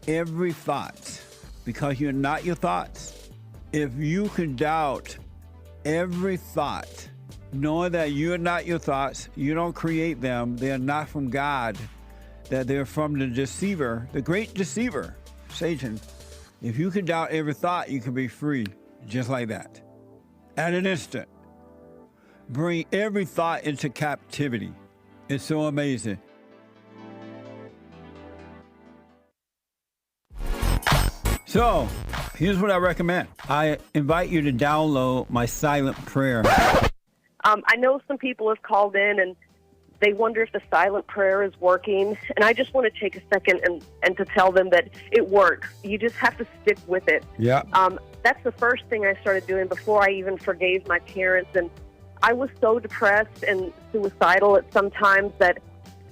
every thought because you're not your thoughts. If you can doubt every thought, knowing that you're not your thoughts, you don't create them, they're not from God, that they're from the deceiver, the great deceiver, Satan. If you can doubt every thought, you can be free just like that. At an instant. Bring every thought into captivity. It's so amazing. So, here's what I recommend. I invite you to download my silent prayer. I know some people have called in and they wonder if the silent prayer is working. And I just want to take a second and to tell them that it works. You just have to stick with it. Yeah. That's the first thing I started doing before I even forgave my parents. And I was so depressed and suicidal at some times that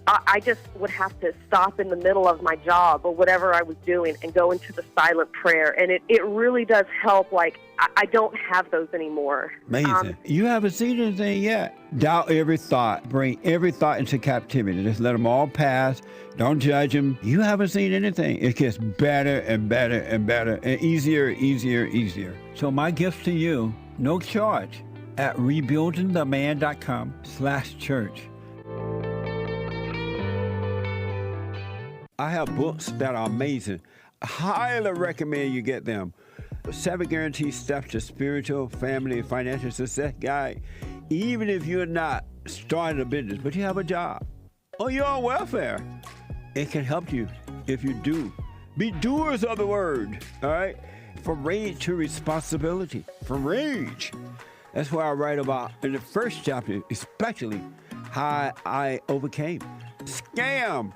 I just would have to stop in the middle of my job or whatever I was doing and go into the silent prayer. And it really does help. Like, I don't have those anymore. Amazing. You haven't seen anything yet. Doubt every thought. Bring every thought into captivity. Just let them all pass. Don't judge them. You haven't seen anything. It gets better and better and better and easier, easier, easier. So my gift to you, no charge, at rebuildingtheman.com/church. I have books that are amazing. I highly recommend you get them. 7 Guaranteed Steps to Spiritual, Family, and Financial Success Guide. Even if you're not starting a business, but you have a job, or you're on welfare, it can help you if you do. Be doers of the word, all right? From rage to responsibility. From rage. That's what I write about in the first chapter, especially how I overcame. Scam.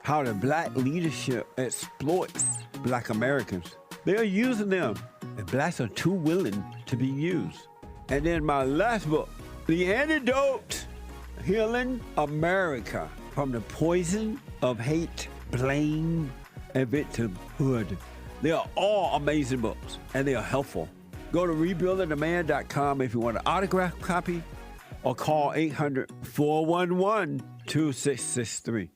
How the black leadership exploits black Americans. They are using them, and blacks are too willing to be used. And then my last book, The Antidote, Healing America from the Poison of Hate, Blame, and Victimhood. They are all amazing books, and they are helpful. Go to rebuildingtheman.com if you want an autographed copy, or call 800-411-2663.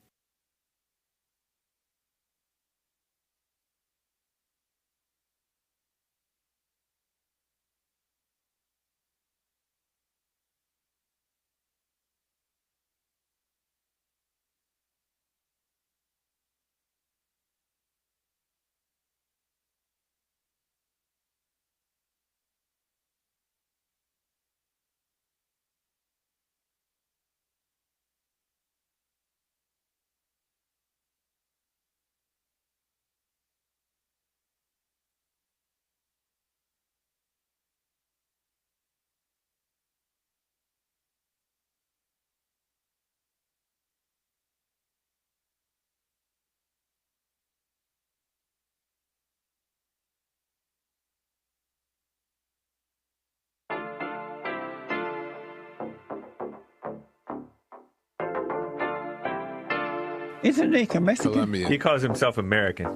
Isn't he Mexican? Colombian. He calls himself American.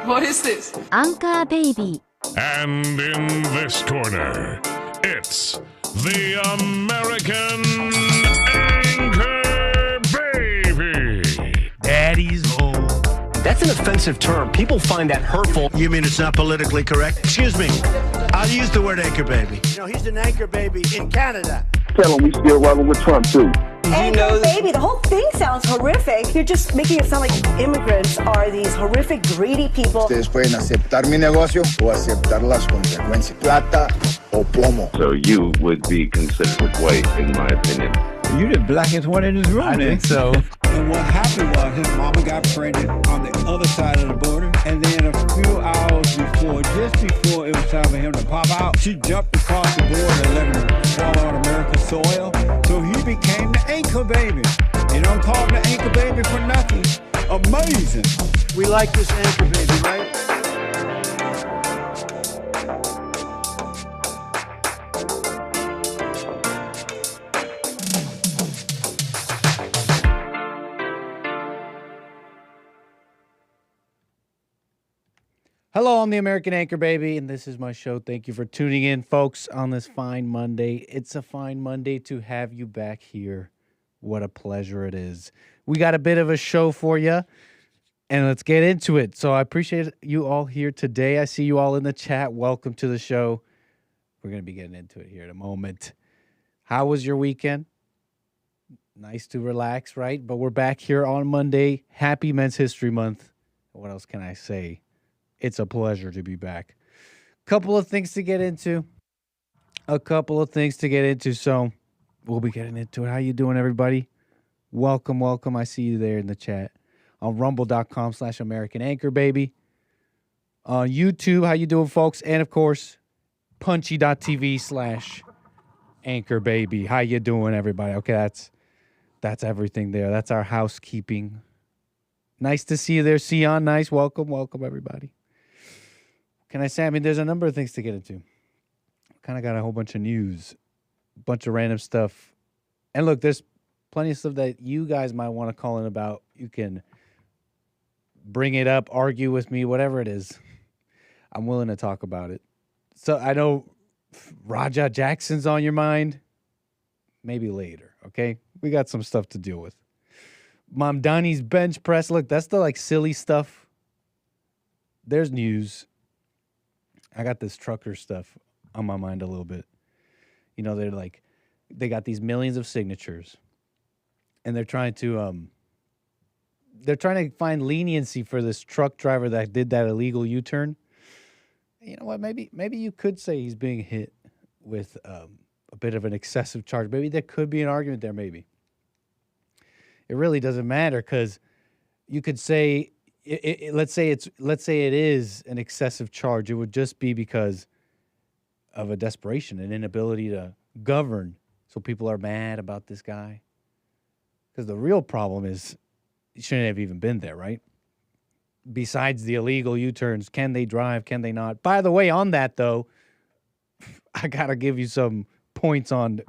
What is this? Anchor Baby. And in this corner, it's the American Anchor Baby. Daddy's home. That's an offensive term. People find that hurtful. You mean it's not politically correct? Excuse me. I'll use the word anchor baby. You know, he's an anchor baby in Canada. Tell him we still rolling with Trump, too. Anchor baby, the whole thing sounds horrific. You're just making it sound like immigrants are these horrific, greedy people. Ustedes pueden aceptar mi negocio o aceptar las consecuencias. Plata o plomo. So you would be considered white, in my opinion. You the blackest one in this room. I think so. And what happened was his mama got pregnant on the other side of the border. And then a few hours before, just before it was time for him to pop out, she jumped across the border and let him fall on America's soil. So he became the anchor baby. You don't call him the anchor baby for nothing. Amazing. We like this anchor baby, right? Hello, I'm the American Anchor Baby, and this is my show. Thank you for tuning in, folks, on this fine Monday. It's a fine Monday to have you back here. What a pleasure it is. We got a bit of a show for you. and let's get into it. So I appreciate you all here today. I see you all in the chat. Welcome to the show. We're going to be getting into it here in a moment. How was your weekend? Nice to relax, right? But we're back here on Monday. Happy Men's History Month. What else can I say? It's a pleasure to be back. Couple of things to get into. So we'll be getting into it. How you doing, everybody? Welcome. I see you there in the chat. On rumble.com/American Anchor Baby. On YouTube, how you doing, folks? And, of course, punchy.tv/Anchor Baby. How you doing, everybody? Okay, that's everything there. That's our housekeeping. Nice to see you there, Sion. Nice. Welcome, everybody. Can I say, there's a number of things to get into. Kind of got a whole bunch of news, a bunch of random stuff. And look, there's plenty of stuff that you guys might want to call in about. You can bring it up, argue with me, whatever it is. I'm willing to talk about it. So I know Raja Jackson's on your mind. Maybe later, okay? We got some stuff to deal with. Mom Donnie's bench press. Look, that's the silly stuff. There's news. I got this trucker stuff on my mind a little bit. They got these millions of signatures, and they're trying to find leniency for this truck driver that did that illegal U-turn. You know what? Maybe you could say he's being hit with a bit of an excessive charge. Maybe there could be an argument there. Maybe it really doesn't matter, because you could say, let's say it is an excessive charge. It would just be because of a desperation, an inability to govern. So people are mad about this guy. Because the real problem is he shouldn't have even been there, right? Besides the illegal U-turns, can they drive? Can they not? By the way, on that, though, I got to give you some points on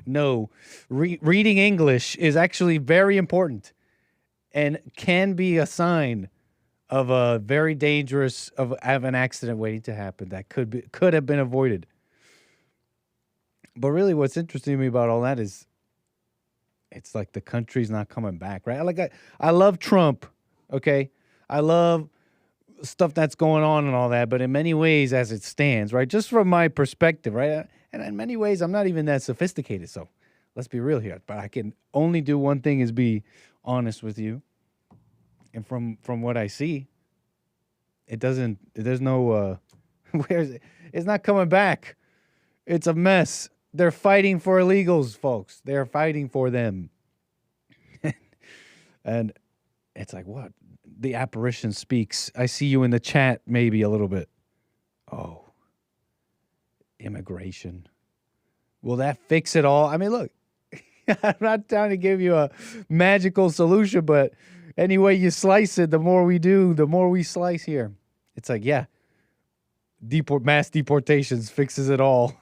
reading English is actually very important and can be a sign of a very dangerous of an accident waiting to happen that could have been avoided. But really, what's interesting to me about all that is it's like the country's not coming back, right? I love Trump, okay? I love stuff that's going on and all that, but in many ways, as it stands, right, just from my perspective, right, and in many ways, I'm not even that sophisticated, so let's be real here. But I can only do one thing, is be honest with you. And from what I see, there's no, it's not coming back. It's a mess. They're fighting for illegals, folks. They're fighting for them. And it's like, what? The apparition speaks. I see you in the chat maybe a little bit. Oh, immigration. Will that fix it all? Look, I'm not trying to give you a magical solution, but any way you slice it, the more we do, the more we slice here. It's like, yeah, mass deportations fixes it all.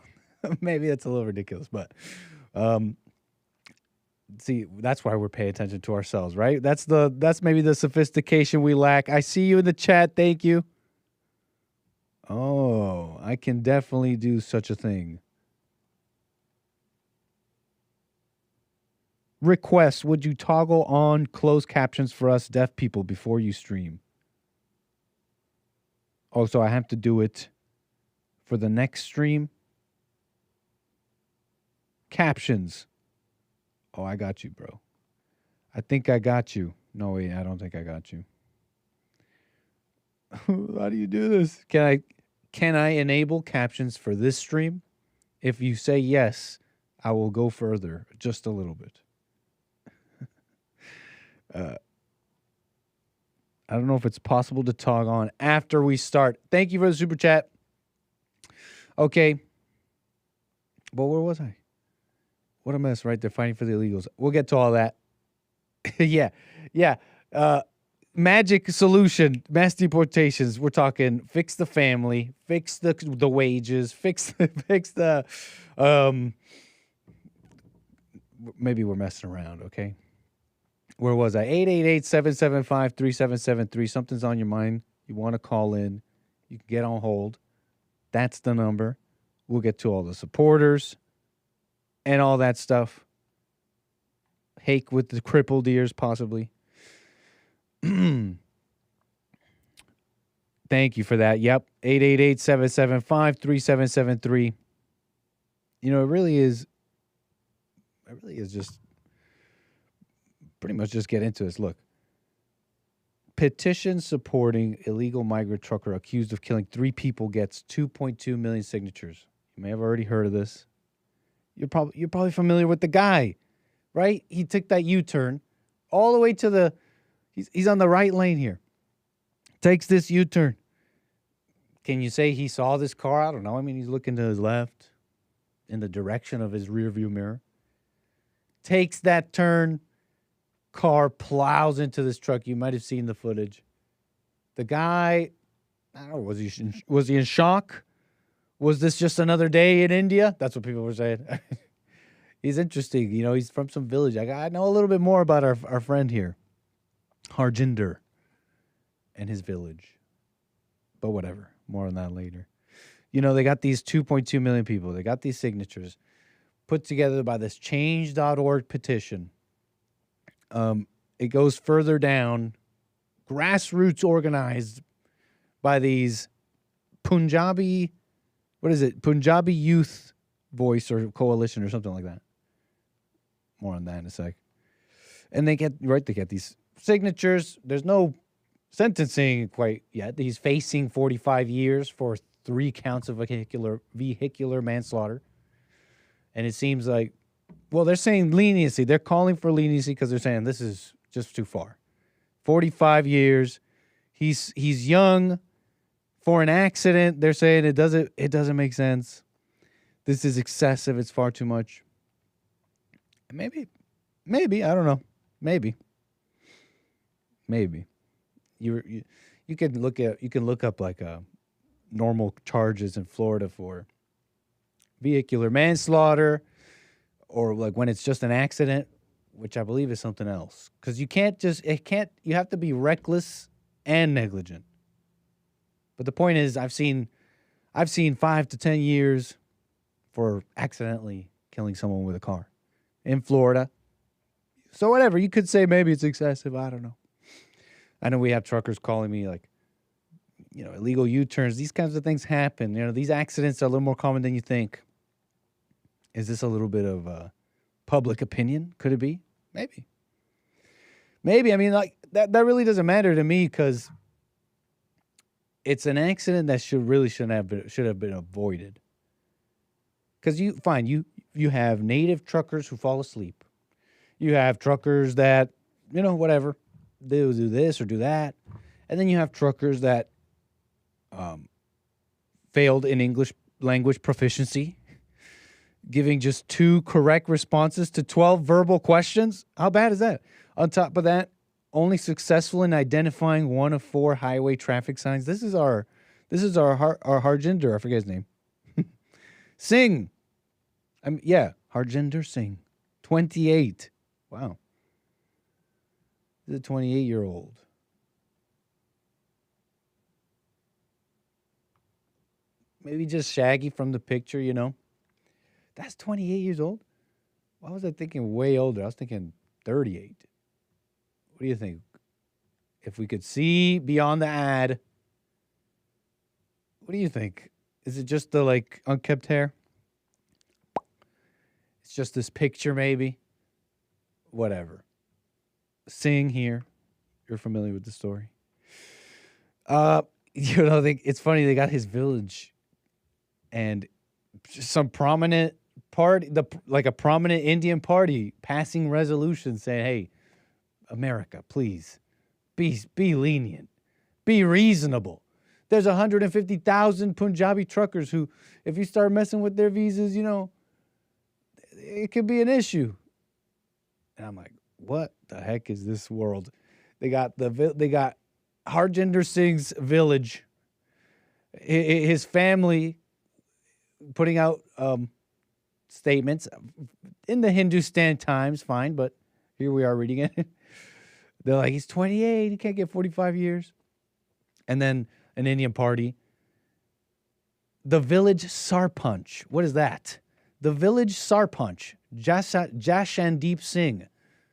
Maybe that's a little ridiculous, but see, that's why we're paying attention to ourselves, right? That's maybe the sophistication we lack. I see you in the chat. Thank you. Oh, I can definitely do such a thing. Request, would you toggle on closed captions for us deaf people before you stream? Oh, so I have to do it for the next stream? Captions. Oh, I got you, bro. I think I got you. No, wait, I don't think I got you. How do you do this? Can I enable captions for this stream? If you say yes, I will go further just a little bit. I don't know if it's possible to toggle on after we start. Thank you for the super chat. Okay. Well, where was I? What a mess, right? They're fighting for the illegals. We'll get to all that. Yeah. Magic solution, mass deportations. We're talking fix the family, fix the wages, fix the maybe we're messing around, okay? Where was I? 888-775-3773. Something's on your mind. You want to call in. You can get on hold. That's the number. We'll get to all the supporters and all that stuff. Hake with the crippled ears, possibly. Thank you for that. Yep. 888-775-3773. You know, it really is just pretty much just get into this. Look, petition supporting illegal migrant trucker accused of killing 3 people gets 2.2 million signatures. You may have already heard of this. You're probably familiar with the guy, right? He took that U-turn all the way to he's on the right lane here. Takes this U-turn. Can you say he saw this car? I don't know. I mean, he's looking to his left in the direction of his rearview mirror. Takes that turn. Car plows into this truck. You might have seen the footage. The guy, I don't know, was he in shock? Was this just another day in India? That's what people were saying. He's interesting. You know, he's from some village. I know a little bit more about our friend here, Harjinder, and his village. But whatever. More on that later. You know, they got these 2.2 million people. They got these signatures put together by this change.org petition. It goes further down. Grassroots organized by these Punjabi Youth Voice or Coalition or something like that. More on that in a sec. And they get these signatures. There's no sentencing quite yet. He's facing 45 years for 3 counts of vehicular manslaughter. And it seems like, well, they're saying leniency. They're calling for leniency because they're saying this is just too far. 45 years. He's young. For an accident, they're saying it doesn't make sense. This is excessive. It's far too much. Maybe, I don't know. Maybe. You can look up like normal charges in Florida for vehicular manslaughter, or like when it's just an accident, which I believe is something else. Because you have to be reckless and negligent. But the point is, I've seen 5 to 10 years for accidentally killing someone with a car in Florida. So whatever, you could say maybe it's excessive. I don't know. I know we have truckers calling me like, you know, illegal U-turns. These kinds of things happen. You know, these accidents are a little more common than you think. Is this a little bit of public opinion? Could it be? Maybe. I mean, like that really doesn't matter to me because it's an accident that should have been avoided. Because you have native truckers who fall asleep. You have truckers that, you know, whatever, they'll do this or do that. And then you have truckers that failed in English language proficiency, giving just 2 correct responses to 12 verbal questions. How bad is that? On top of that, only successful in identifying 1 of 4 highway traffic signs. This is our Harjinder. I forget his name. Singh. Harjinder Singh. 28. Wow. This is a 28-year-old. Maybe just shaggy from the picture, you know. That's 28 years old? Why was I thinking way older? I was thinking 38. What do you think? If we could see beyond the ad, what do you think? Is it just the, like, unkempt hair? It's just this picture, maybe? Whatever. Sing here. You're familiar with the story. You know, it's funny. They got his village and some prominent party, like a prominent Indian party, passing resolutions saying, hey, America, please, be lenient, be reasonable. There's 150,000 Punjabi truckers who, if you start messing with their visas, you know, it could be an issue. And I'm like, what the heck is this world? They got Harjinder Singh's village, his family putting out statements in the Hindustan Times, fine, but here we are reading it. They're like, he's 28, he can't get 45 years. And then an Indian party. The village Sarpanch. What is that? The village Sarpanch, Jashandeep Singh,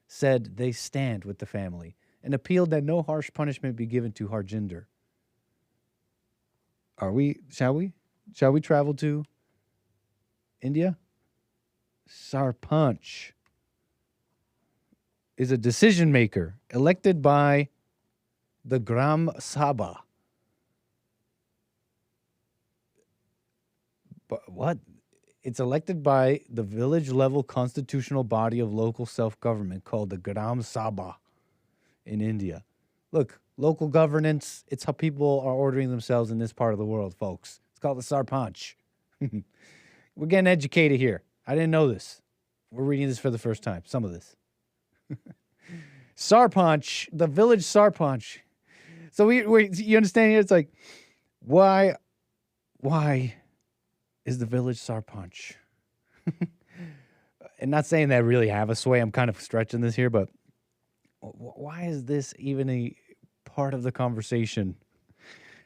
said they stand with the family and appealed that no harsh punishment be given to Harjinder. Shall we travel to India? Sarpanch is a decision maker elected by the Gram Sabha. But what? It's elected by the village-level constitutional body of local self-government called the Gram Sabha in India. Look, local governance, it's how people are ordering themselves in this part of the world, folks. It's called the Sarpanch. We're getting educated here. I didn't know this. We're reading this for the first time, some of this. Sarpanch, the village Sarpanch. So you understand here? It's like, why is the village Sarpanch? And not saying that I really have a sway. I'm kind of stretching this here, but why is this even a part of the conversation?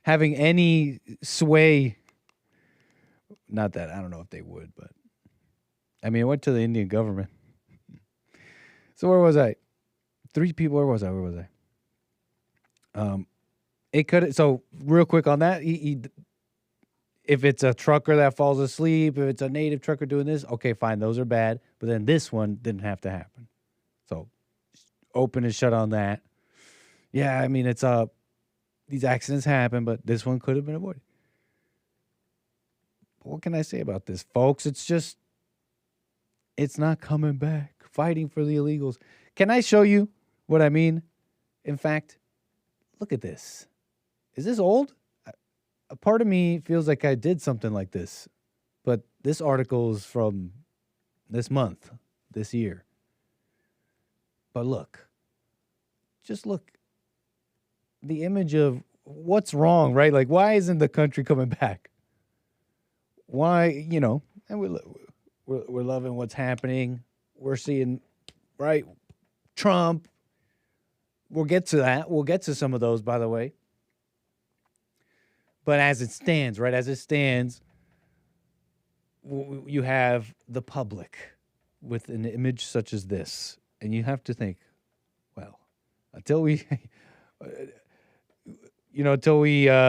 Having any sway? Not that, I don't know if they would, but I mean, it went to the Indian government. So where was I? 3 people, where was I? It could, so real quick on that, if it's a trucker that falls asleep, if it's a native trucker doing this, okay, fine, those are bad. But then this one didn't have to happen. So open and shut on that. Yeah, I mean, it's these accidents happen, but this one could have been avoided. But what can I say about this, folks? It's not coming back. Fighting for the illegals. Can I show you what I mean? In fact, look at this. Is this old? A part of me feels like I did something like this, but this article is from this month, this year. But look, just look. The image of what's wrong, right? Like, why isn't the country coming back? Why, and we're loving what's happening. We're seeing, right, Trump. We'll get to that. We'll get to some of those, by the way. But as it stands, right, you have the public with an image such as this. And you have to think, well, until we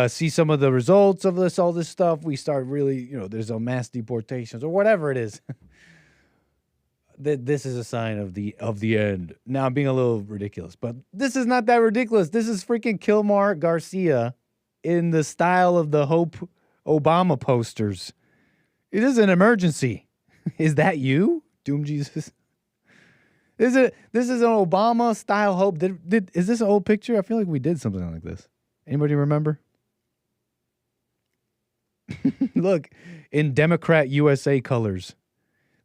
see some of the results of all this stuff, we start really, there's a mass deportations or whatever it is. This is a sign of the end. Now, I'm being a little ridiculous, but this is not that ridiculous. This is freaking Kilmar Garcia in the style of the Hope Obama posters. It is an emergency. Is that you, Doom Jesus? This is an Obama style Hope. Is this an old picture? I feel like we did something like this. Anybody remember? Look, in Democrat USA colors.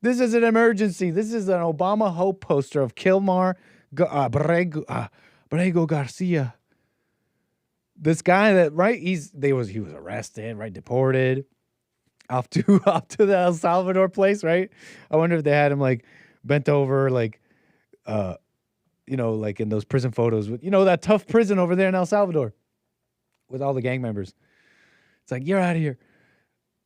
This is an emergency. This is an Obama Hope poster of Kilmar Borrego Garcia. This guy that, right, he was arrested, right, deported off to the El Salvador place, right? I wonder if they had him like bent over, like like in those prison photos with, that tough prison over there in El Salvador with all the gang members. It's like, you're out of here.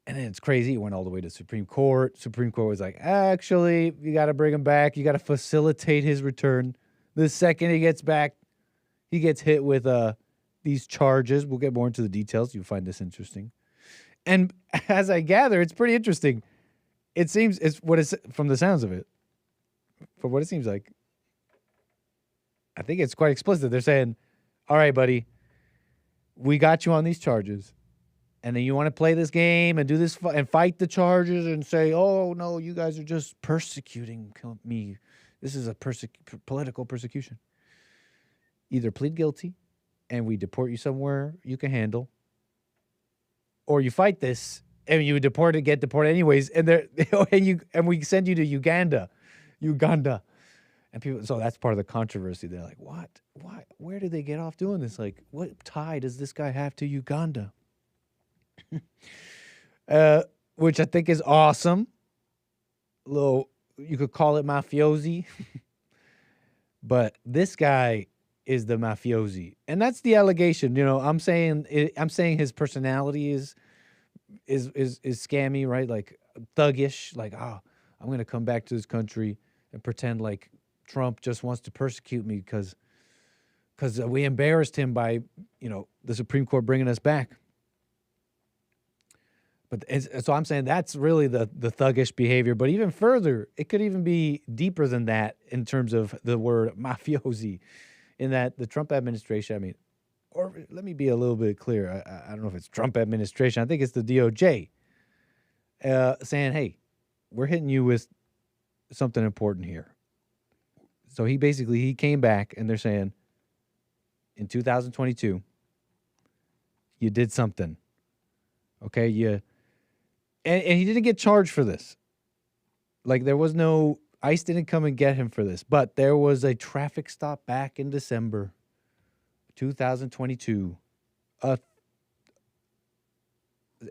And then it's crazy. It went all the way to Supreme Court. Supreme Court was like, actually, you got to bring him back. You got to facilitate his return. The second he gets back, he gets hit with these charges. We'll get more into the details. You'll find this interesting. And as I gather, it's pretty interesting. It seems, from the sounds of it, from what it seems like, I think it's quite explicit. They're saying, all right, buddy, we got you on these charges. And then you want to play this game and do this and fight the charges and say, oh, no, you guys are just persecuting me. This is a political persecution. Either plead guilty and we deport you somewhere you can handle, or you fight this and you get deported anyways, and we send you to Uganda. And people, so that's part of the controversy. They're like, what? Why? Where did they get off doing this? Like, what tie does this guy have to Uganda? Which I think is awesome. You could call it mafiosi. But this guy is the mafiosi. And that's the allegation. I'm saying his personality is scammy, right? Like thuggish, like, I'm going to come back to this country and pretend like Trump just wants to persecute me because we embarrassed him by, the Supreme Court bringing us back. So I'm saying that's really the thuggish behavior. But even further, it could even be deeper than that in terms of the word mafiosi, in that the Trump administration, I mean, or let me be a little bit clear. I don't know if it's Trump administration. I think it's the DOJ saying, hey, we're hitting you with something important here. So he came back and they're saying, in 2022, you did something. Okay, and he didn't get charged for this. Like, there was no, ICE didn't come and get him for this, but there was a traffic stop back in December 2022. And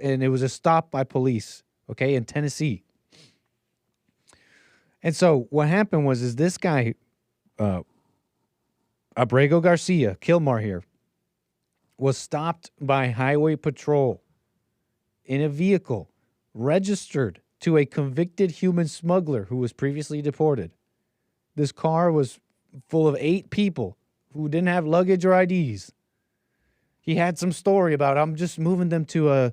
it was a stop by police, okay, in Tennessee. And so what happened was this guy, Abrego Garcia, Kilmar here, was stopped by highway patrol in a vehicle registered to a convicted human smuggler who was previously deported. This car was full of 8 people who didn't have luggage or IDs. He had some story about, I'm just moving them to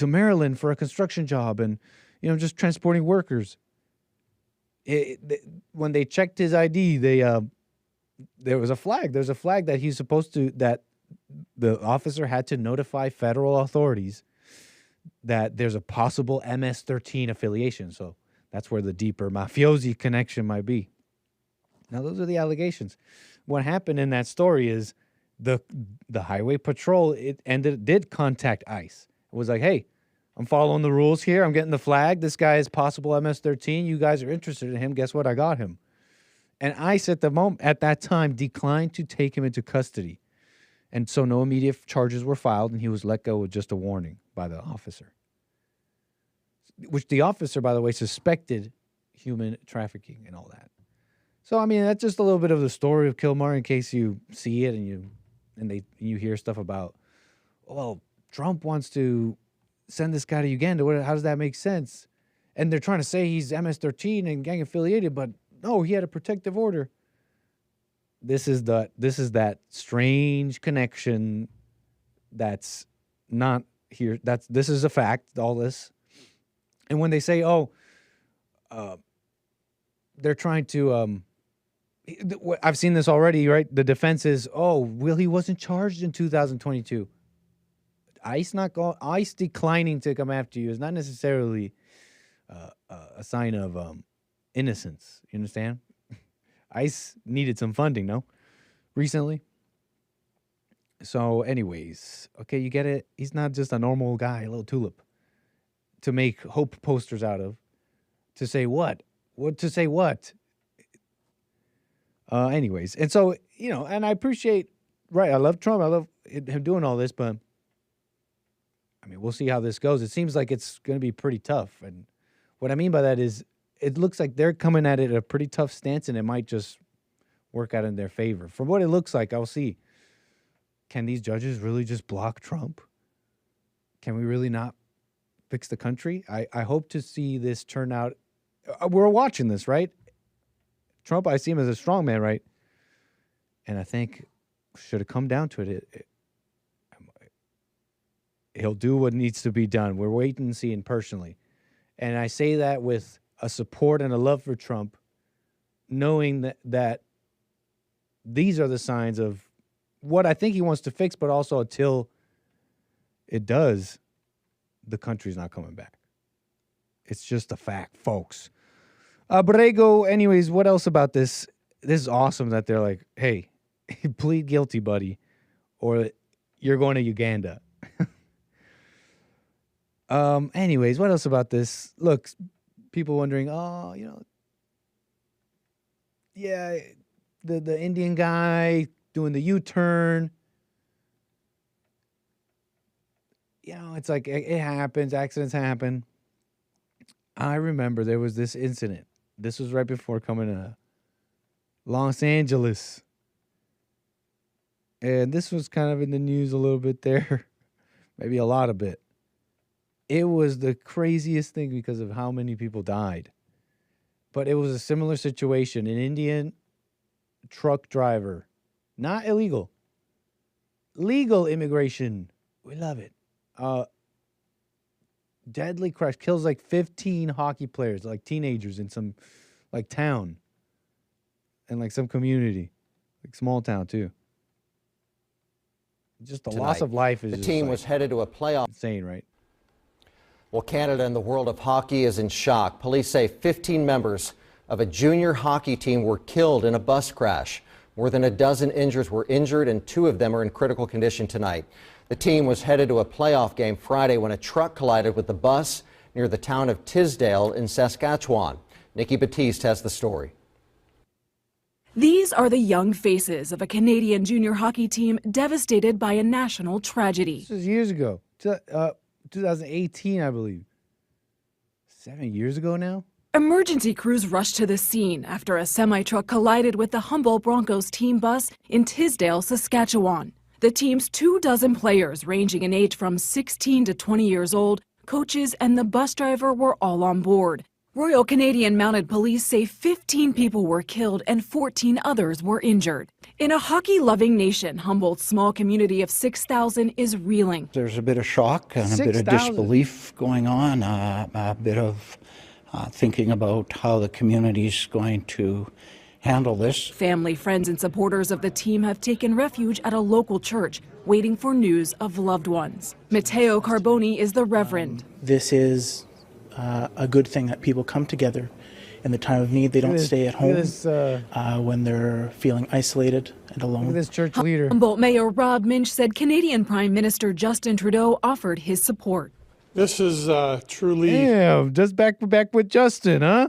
Maryland for a construction job, and just transporting workers. When they checked his ID, there was a flag. There's a flag that he's supposed to, that the officer had to notify federal authorities that there's a possible MS-13 affiliation. So that's where the deeper mafiosi connection might be. Now, those are the allegations. What happened in that story is the highway patrol did contact ICE. It was like, hey, I'm following the rules here. I'm getting the flag. This guy is possible MS-13. You guys are interested in him. Guess what? I got him. And ICE at that time declined to take him into custody. And so no immediate charges were filed, and he was let go with just a warning by the officer. Which the officer, by the way, suspected human trafficking and all that. So, I mean, that's just a little bit of the story of Kilmar in case you see it and you hear stuff about, well, Trump wants to send this guy to Uganda. How does that make sense? And they're trying to say he's MS-13 and gang affiliated, but no, he had a protective order. This is that strange connection that's not here. This is a fact, all this. And when they say, they're trying to, I've seen this already, right? The defense is, he wasn't charged in 2022. ICE declining to come after you is not necessarily a sign of innocence. You understand? ICE needed some funding, no? Recently. So, anyways, okay, you get it. He's not just a normal guy, a little tulip, to make hope posters out of. To say what? To say what? Anyways, and so, and I appreciate, right, I love Trump. I love him doing all this, but, I mean, we'll see how this goes. It seems like it's going to be pretty tough. And what I mean by that is, it looks like they're coming at it a pretty tough stance, and it might just work out in their favor. From what it looks like, I'll see. Can these judges really just block Trump? Can we really not fix the country? I hope to see this turn out. We're watching this, right? Trump, I see him as a strong man, right? And I think, should it come down to it, he'll do what needs to be done. We're waiting and seeing personally. And I say that with a support and a love for Trump, knowing that these are the signs of what I think he wants to fix, but also until it does, the country's not coming back. It's just a fact, folks. Borrego, anyways, what else about this? This is awesome that they're like, hey, plead guilty, buddy, or you're going to Uganda. Anyways, what else about this? Look, people wondering, yeah, the Indian guy doing the U-turn. It's like it happens. Accidents happen. I remember there was this incident. This was right before coming to Los Angeles. And this was kind of in the news a little bit there. Maybe a lot of it. It was the craziest thing because of how many people died. But it was a similar situation. An Indian truck driver. Not illegal. Legal immigration. We love it. deadly crash, kills like 15 hockey players, like teenagers in some like town and like some community, like small town too. Just the loss of life is the team was headed to a playoff. Insane, right? Well, Canada and the world of hockey is in shock. Police say 15 members of a junior hockey team were killed in a bus crash. More than a dozen injured were injured, and 2 of them are in critical condition tonight. The team was headed to a playoff game Friday when a truck collided with the bus near the town of Tisdale in Saskatchewan. Nikki Batiste has the story. These are the young faces of a Canadian junior hockey team devastated by a national tragedy. This is years ago, 2018, I believe. 7 years ago now? Emergency crews rushed to the scene after a semi-truck collided with the Humboldt Broncos team bus in Tisdale, Saskatchewan. The team's 24 players ranging in age from 16 to 20 years old, coaches and the bus driver were all on board. Royal Canadian Mounted Police say 15 people were killed and 14 others were injured. In a hockey-loving nation, Humboldt's small community of 6,000 is reeling. There's a bit of shock and a bit of disbelief going on, a bit of thinking about how the community's going to handle this. Family, friends, and supporters of the team have taken refuge at a local church, waiting for news of loved ones. Matteo Carboni is the reverend. This is a good thing that people come together in the time of need. They don't stay at home when they're feeling isolated and alone. Look at this church leader. Humboldt Mayor Rob Minch said Canadian Prime Minister Justin Trudeau offered his support. This is truly... Damn, just back with Justin, huh?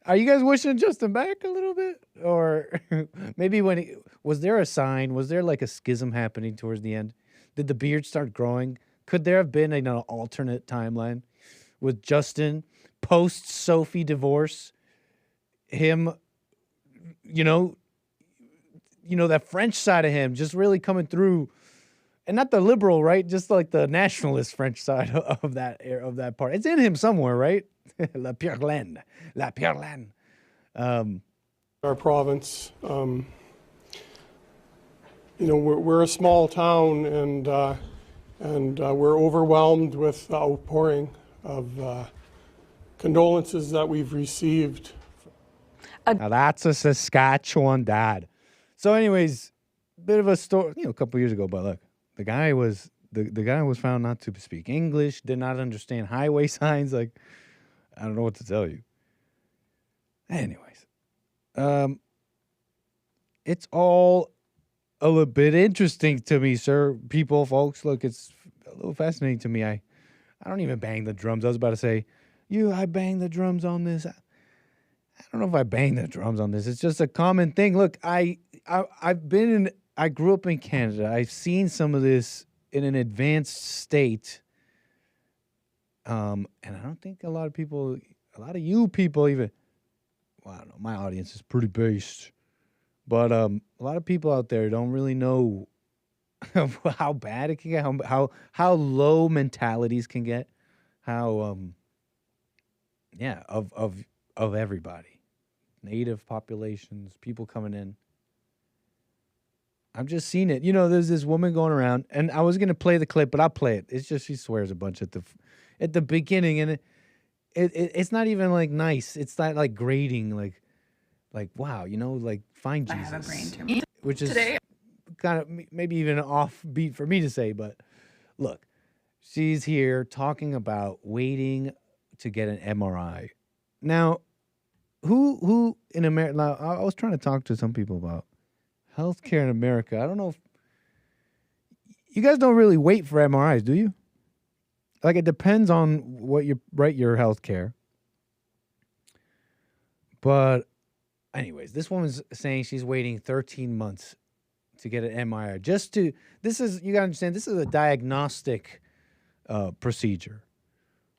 Are you guys wishing Justin back a little bit? Or maybe was there a sign? Was there like a schism happening towards the end? Did the beard start growing? Could there have been an alternate timeline with Justin post-Sophie divorce? Him, that French side of him just really coming through. And not the liberal, right? Just like the nationalist French side of that part. It's in him somewhere, right? La Pierre Laine. Our province, we're a small town, and we're overwhelmed with the outpouring of condolences that we've received. Now that's a Saskatchewan dad. So, anyways, bit of a story, a couple years ago, but look. The guy was found not to speak English, did not understand highway signs. Like, I don't know what to tell you. Anyways, it's all a little bit interesting to me, sir. People, folks, look, it's a little fascinating to me. I don't even bang the drums. I was about to say, I bang the drums on this. I don't know if I bang the drums on this. It's just a common thing. Look, I grew up in Canada. I've seen some of this in an advanced state. And I don't think a lot of you people even, well, I don't know, my audience is pretty based. But a lot of people out there don't really know how bad it can get, how low mentalities can get, of everybody. Native populations, people coming in. I've just seen it. There's this woman going around, and I was going to play the clip, but I'll play it. It's just she swears a bunch at the beginning, and it's not even, like, nice. It's not, like, grating, like wow, like, find Jesus. I have a brain tumor. Which is kind of maybe even offbeat for me to say, but look, she's here talking about waiting to get an MRI. Now, who in America, now, I was trying to talk to some people about healthcare in America. I don't know if you guys don't really wait for MRIs, do you? Like, it depends on what your healthcare. But anyways, this woman's saying she's waiting 13 months to get an MRI. You gotta understand, this is a diagnostic procedure.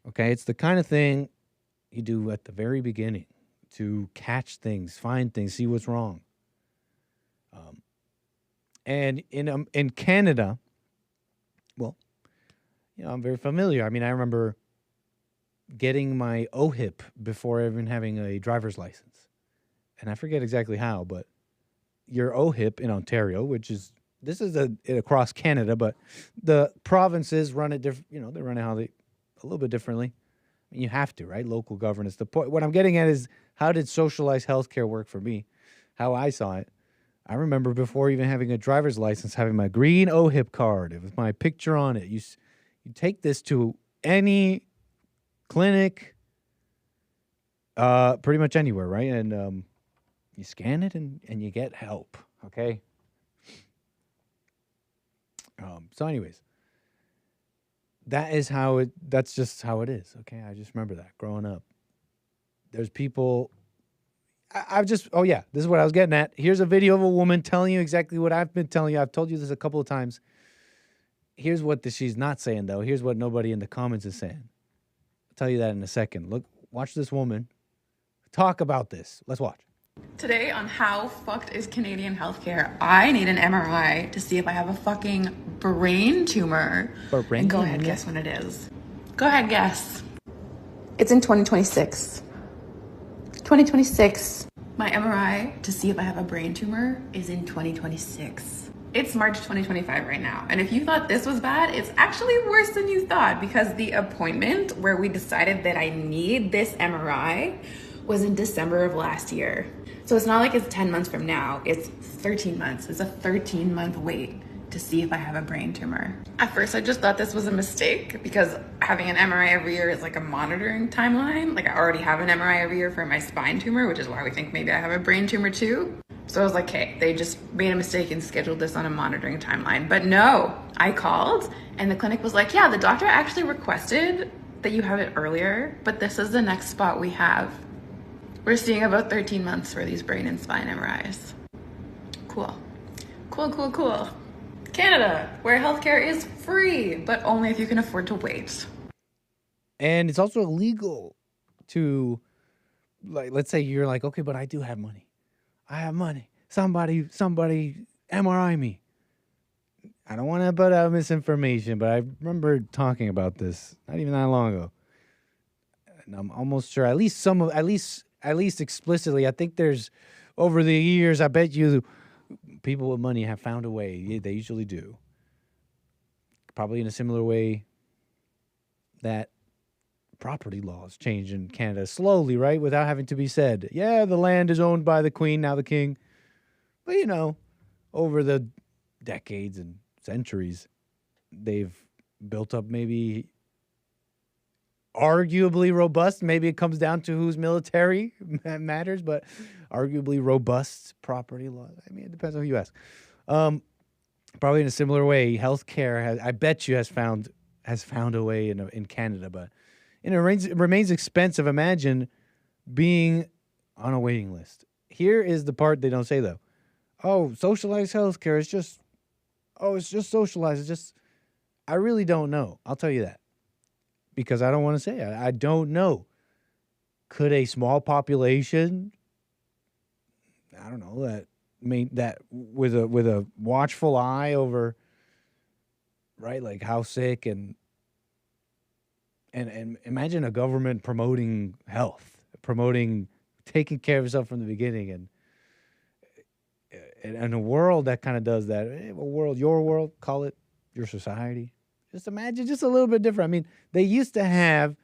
Okay, it's the kind of thing you do at the very beginning to catch things, find things, see what's wrong. And in Canada, well, I'm very familiar. I mean, I remember getting my OHIP before even having a driver's license. And I forget exactly how, but your OHIP in Ontario, this is across Canada, but the provinces run it different. They run it a little bit differently. You have to, right? Local governance. The point. What I'm getting at is, how did socialized healthcare work for me? How I saw it. I remember before even having a driver's license, having my green OHIP card. It was my picture on it. You take this to any clinic, pretty much anywhere, right? And you scan it and you get help, okay? So anyways, that's just how it is, okay? I just remember that growing up. There's people, this is what I was getting at. Here's a video of a woman telling you exactly what I've been telling you. I've told you this a couple of times. Here's what she's not saying, though. Here's what nobody in the comments is saying. I'll tell you that in a second. Look, watch this woman talk about this. Let's watch. Today on How Fucked is Canadian Healthcare, I need an MRI to see if I have a fucking brain tumor. And go ahead, guess when it is. Go ahead, guess. It's in 2026. 2026. My MRI to see if I have a brain tumor is in 2026. It's March 2025 right now. And if you thought this was bad, it's actually worse than you thought, because the appointment where we decided that I need this MRI was in December of last year. So it's not like it's 10 months from now, it's 13 months. It's a 13-month wait to see if I have a brain tumor. At first, I just thought this was a mistake because having an MRI every year is like a monitoring timeline. Like I already have an MRI every year for my spine tumor, which is why we think maybe I have a brain tumor too. So I was like, hey, they just made a mistake and scheduled this on a monitoring timeline. But no, I called and the clinic was like, yeah, the doctor actually requested that you have it earlier, but this is the next spot we have. We're seeing about 13 months for these brain and spine MRIs. Cool. Cool, cool, cool. Canada, where healthcare is free, but only if you can afford to wait. And it's also illegal to, like, let's say you're like, okay, but I do have money. I have money. Somebody MRI me. I don't want to put out misinformation, but I remember talking about this not even that long ago. And I'm almost sure, at least explicitly, I think there's, over the years, I bet you people with money have found a way. They usually do. Probably in a similar way that property laws change in Canada slowly, right? Without having to be said. Yeah, the land is owned by the Queen, now the King. But, over the decades and centuries, they've built up maybe arguably robust, maybe it comes down to whose military matters, but arguably robust property law. I mean, it depends on who you ask. Probably in a similar way, healthcare I bet you has found a way in Canada, but it remains expensive. Imagine being on a waiting list. Here is the part they don't say though. Oh, socialized healthcare is just socialized. It's just, I really don't know. I'll tell you that. Because I don't want to say it. I don't know. Could a small population, I don't know, that with a watchful eye over, right, like how sick and imagine a government promoting health, promoting taking care of yourself from the beginning, and a world that kind of does that. Your world, call it your society. Just imagine, just a little bit different. I mean, they used to have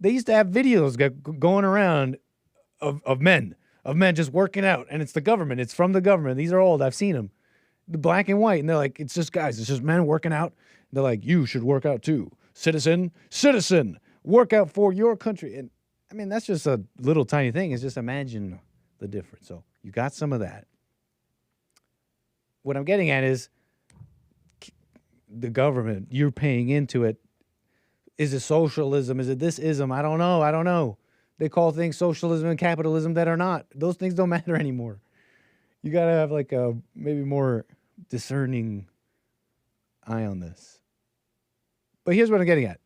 videos going around of men just working out, and it's the government. It's from the government. These are old. I've seen them, the black and white, and they're like, it's just guys. It's just men working out. They're like, you should work out too, citizen, work out for your country. And I mean, that's just a little tiny thing. It's just imagine the difference. So you got some of that. What I'm getting at is, the government, you're paying into it. Is it socialism? Is it this ism? I don't know. They call things socialism and capitalism that are not. Those things don't matter anymore. You got to have like a maybe more discerning eye on this. But here's what I'm getting at.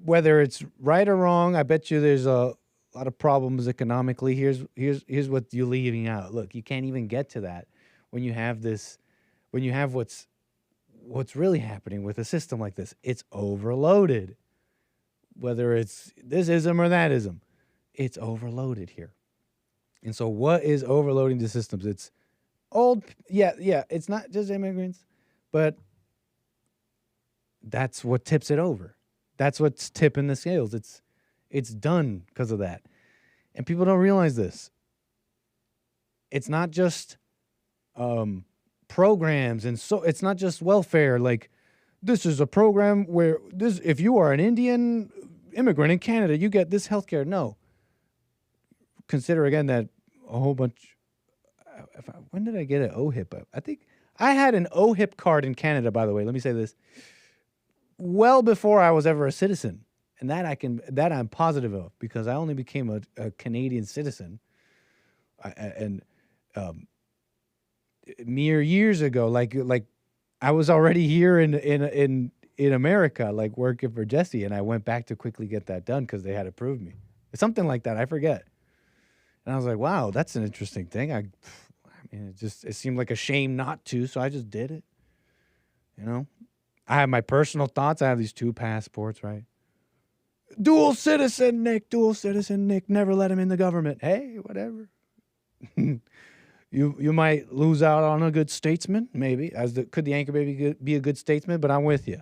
Whether it's right or wrong, I bet you there's a lot of problems economically. Here's what you're leaving out. Look, you can't even get to that when you have this, when you have what's really happening with a system like this. It's overloaded. Whether it's this ism or that ism, it's overloaded here. And so what is overloading the systems? It's old, yeah, it's not just immigrants, but that's what tips it over. That's what's tipping the scales. It's done because of that. And people don't realize this. It's not just programs, and so it's not just welfare. Like, this is a program where if you are an Indian immigrant in Canada, you get this health care. No. Consider again that a whole bunch. When did I get an OHIP? I think I had an OHIP card in Canada, by the way. Let me say this. Well before I was ever a citizen. And that I'm positive of, because I only became a Canadian citizen. Mere years ago, like I was already here in America, like working for Jesse, and I went back to quickly get that done because they had approved me. Something like that, I forget. And I was like, wow, that's an interesting thing. I mean, it seemed like a shame not to, so I just did it. You know, I have my personal thoughts. I have these 2 passports, right? Dual citizen Nick. Never let him in the government. Hey, whatever. You might lose out on a good statesman, maybe. Could the anchor baby be a good statesman? But I'm with you.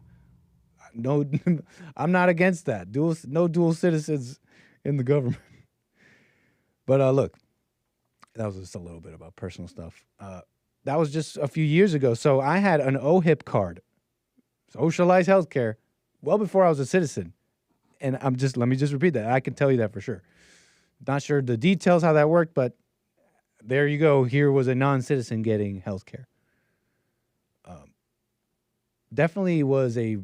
No, I'm not against that. No dual citizens in the government. But look, that was just a little bit about personal stuff. That was just a few years ago. So I had an OHIP card, socialized healthcare, well before I was a citizen. And let me just repeat that. I can tell you that for sure. Not sure the details how that worked, but there you go. Here was a non-citizen getting health care. Definitely was a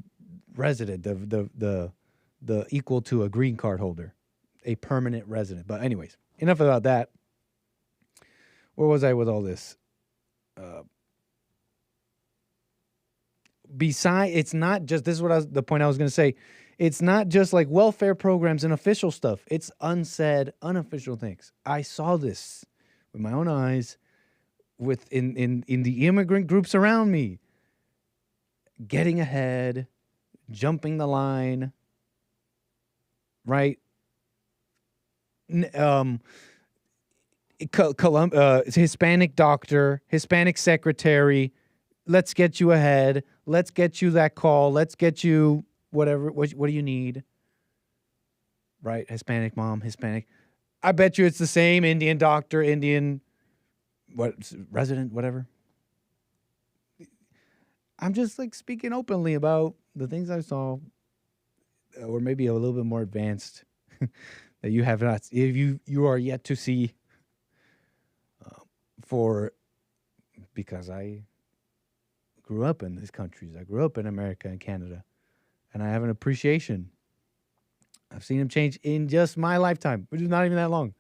resident, the equal to a green card holder, a permanent resident. But anyways, enough about that. Where was I with all this? It's not just, this is the point I was going to say. It's not just like welfare programs and official stuff. It's unsaid, unofficial things. I saw this with my own eyes in the immigrant groups around me. Getting ahead, jumping the line, right? Hispanic doctor, Hispanic secretary, let's get you ahead. Let's get you that call. Let's get you whatever. What do you need? Right? Hispanic mom, Hispanic. I bet you it's the same Indian doctor, Indian resident, whatever. I'm just like speaking openly about the things I saw, or maybe a little bit more advanced that you have not, if you are yet to see. Because I grew up in these countries. I grew up in America and Canada, and I have an appreciation. I've seen them change in just my lifetime, which is not even that long.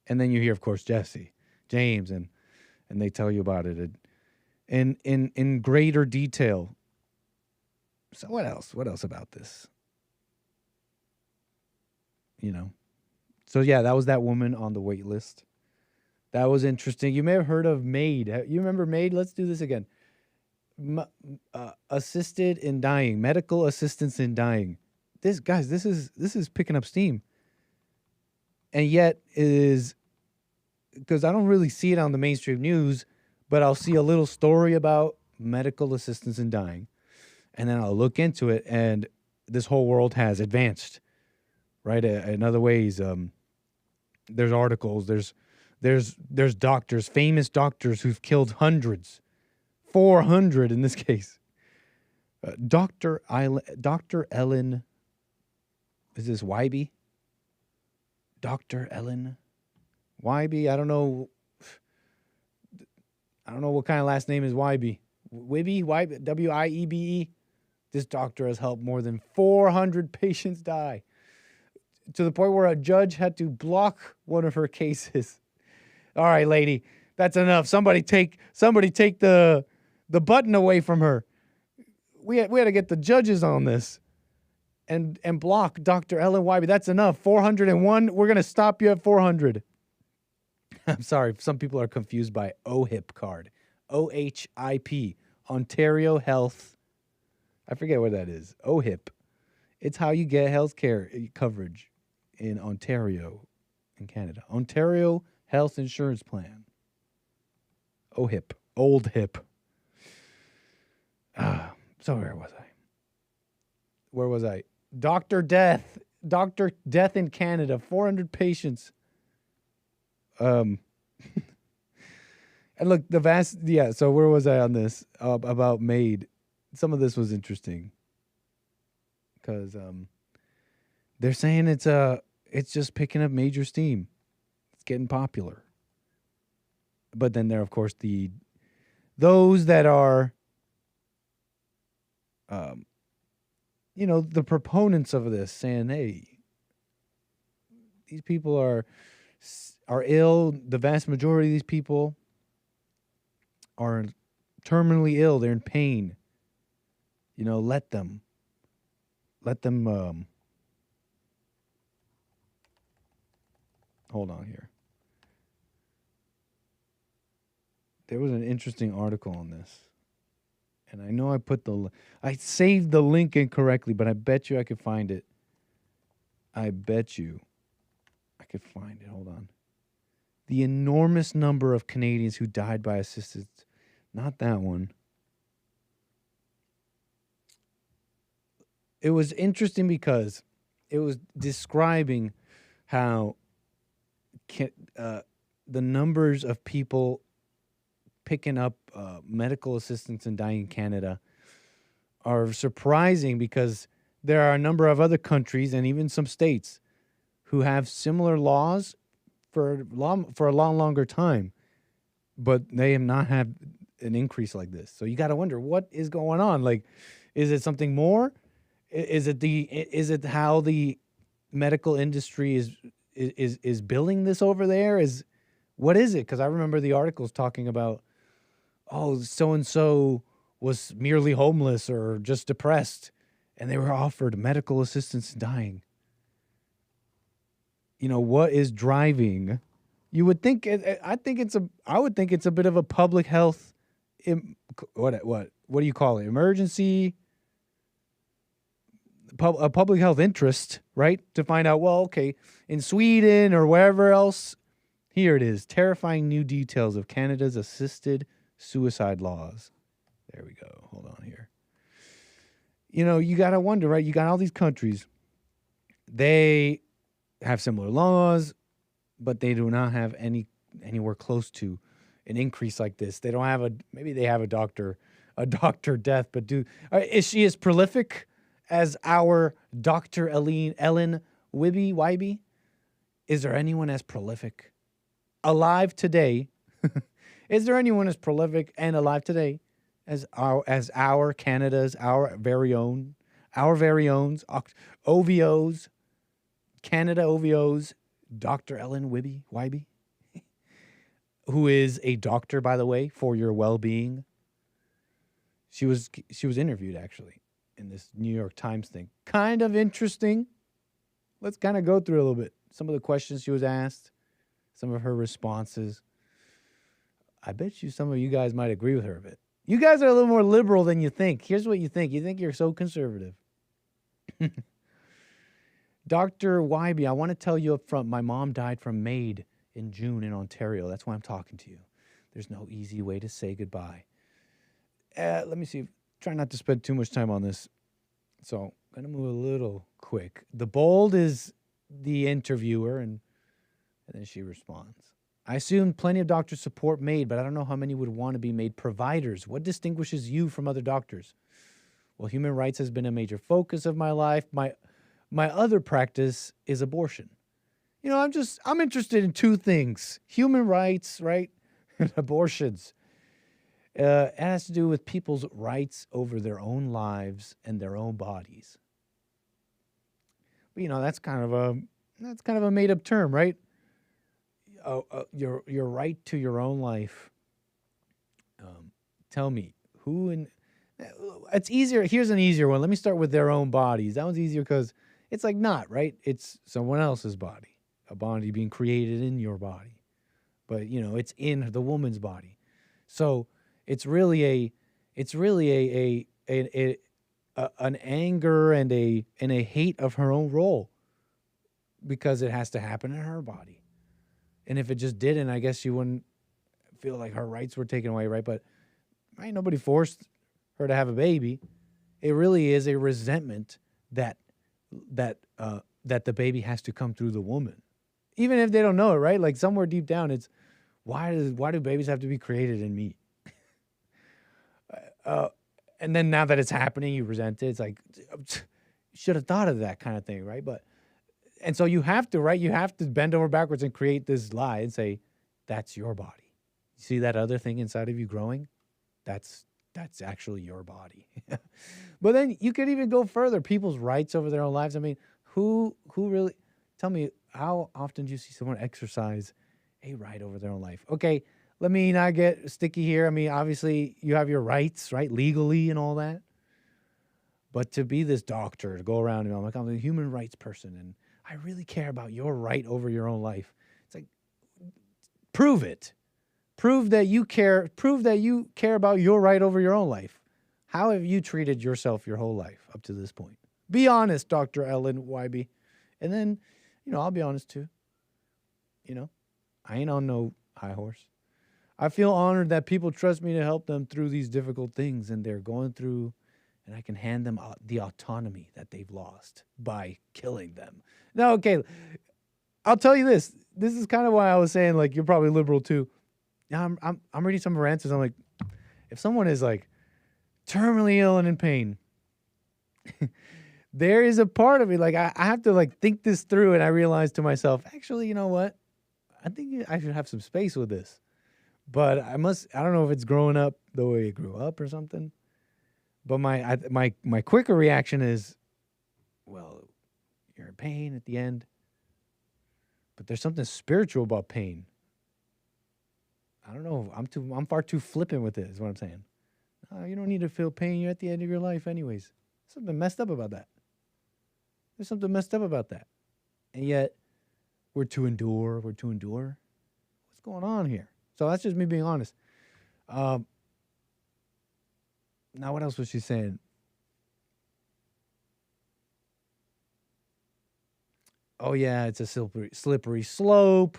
And then you hear, of course, Jesse, James, and they tell you about it in greater detail. So what else? What else about this? You know. So yeah, that was that woman on the wait list. That was interesting. You may have heard of MAID. You remember MAID? Let's do this again. Assisted in dying, medical assistance in dying. This is picking up steam. And yet it is, because I don't really see it on the mainstream news, but I'll see a little story about medical assistance in dying. And then I'll look into it, and this whole world has advanced, right? In other ways, there's articles, there's doctors, famous doctors who've killed hundreds, 400 in this case. Dr. Ellen, is this Wybe? Dr. Ellen Wybe? I don't know what kind of last name is Wybe. Wybe, W-I-E-B-E. This doctor has helped more than 400 patients die, to the point where a judge had to block one of her cases. All right, lady, that's enough. Somebody take the button away from her. We had to get the judges on this and block Dr. Ellen Wybe. That's enough. 401. We're going to stop you at 400. I'm sorry. Some people are confused by OHIP card. OHIP. Ontario Health. I forget what that is. OHIP. It's how you get health care coverage in Ontario, in Canada. Ontario Health Insurance Plan. OHIP. Old HIP. So where was I? Dr. Death in Canada, 400 patients. And look, so where was I on this? About MAID. Some of this was interesting. Because they're saying it's just picking up major steam. It's getting popular. But then there are, of course, those that are, the proponents of this saying, hey, these people are ill. The vast majority of these people are terminally ill. They're in pain. Let them. Hold on here. There was an interesting article on this. And I know I saved the link incorrectly, but I bet you I could find it. I bet you I could find it. Hold on. The enormous number of Canadians who died by assisted. Not that one. It was interesting because it was describing how the numbers of people picking up medical assistance and dying in Canada are surprising because there are a number of other countries and even some states who have similar laws for a longer time, but they have not had an increase like this. So you got to wonder what is going on. Like, is it something more? Is it how the medical industry is billing this over there? What is it? Because I remember the articles talking about, oh, so-and-so was merely homeless or just depressed, and they were offered medical assistance in dying. What is driving? You would think, I would think it's a bit of a public health, what do you call it? Emergency, a public health interest, right? To find out, well, okay, in Sweden or wherever else, here it is, terrifying new details of Canada's assisted suicide laws. There we go. Hold on here. You got to wonder, right? You got all these countries. They have similar laws, but they do not have anywhere close to an increase like this. They don't have maybe they have a doctor death, but is she as prolific as our Dr. Ellen Wibby? Is there anyone as prolific alive today? Is there anyone as prolific and alive today as our Canada's, our very own OVOs, Canada OVOs, Dr. Ellen Wibby, who is a doctor, by the way, for your well-being? She was interviewed actually in this New York Times thing. Kind of interesting. Let's kind of go through a little bit. Some of the questions she was asked, some of her responses. I bet you some of you guys might agree with her a bit. You guys are a little more liberal than you think. Here's what you think. You think you're so conservative. Dr. Wybie, I want to tell you up front, my mom died from MAID in June in Ontario. That's why I'm talking to you. There's no easy way to say goodbye. Let me see. Try not to spend too much time on this. So I'm going to move a little quick. The bold is the interviewer, and then she responds. I assume plenty of doctors support MAID, but I don't know how many would want to be MAID providers. What distinguishes you from other doctors? Well, human rights has been a major focus of my life. My other practice is abortion. I'm interested in two things. Human rights, right? And abortions. It has to do with people's rights over their own lives and their own bodies. But, that's kind of a made up term, right? Your right to your own life. Tell me it's easier. Here's an easier one. Let me start with their own bodies. That one's easier because it's like not right. It's someone else's body, a body being created in your body, but it's in the woman's body. So it's really an anger and a hate of her own role because it has to happen in her body. And if it just didn't, I guess she wouldn't feel like her rights were taken away, right? But right, nobody forced her to have a baby. It really is a resentment that that the baby has to come through the woman, even if they don't know it, right? Like somewhere deep down, it's why do babies have to be created in me? And then now that it's happening, you resent it. It's like you should have thought of that kind of thing, right? And so you have to, right? You have to bend over backwards and create this lie and say, that's your body. You see that other thing inside of you growing? That's actually your body. But then you could even go further. People's rights over their own lives. I mean, who really, tell me, how often do you see someone exercise a right over their own life? Okay, let me not get sticky here. I mean, obviously you have your rights, right? Legally and all that. But to be this doctor, to go around and I'm like, I'm a human rights person and I really care about your right over your own life. It's like, prove it. Prove that you care. Prove that you care about your right over your own life. How have you treated yourself your whole life up to this point? Be honest, Dr. Ellen Wybe. And then, I'll be honest too. I ain't on no high horse. I feel honored that people trust me to help them through these difficult things and they're going through, and I can hand them the autonomy that they've lost by killing them. Now, okay, I'll tell you this. This is kind of why I was saying, like, you're probably liberal too. Now I'm reading some of her answers. I'm like, if someone is like terminally ill and in pain, there is a part of me, like, I have to like think this through, and I realize to myself, actually, you know what? I think I should have some space with this. But I don't know if it's growing up the way it grew up or something. But my quicker reaction is, well, you're in pain at the end. But there's something spiritual about pain. I don't know. I'm far too flippant with it, is what I'm saying. You don't need to feel pain. You're at the end of your life anyways. Something messed up about that. There's something messed up about that. And yet, we're to endure. What's going on here? So that's just me being honest. Now, what else was she saying? Oh, yeah, it's a slippery slope.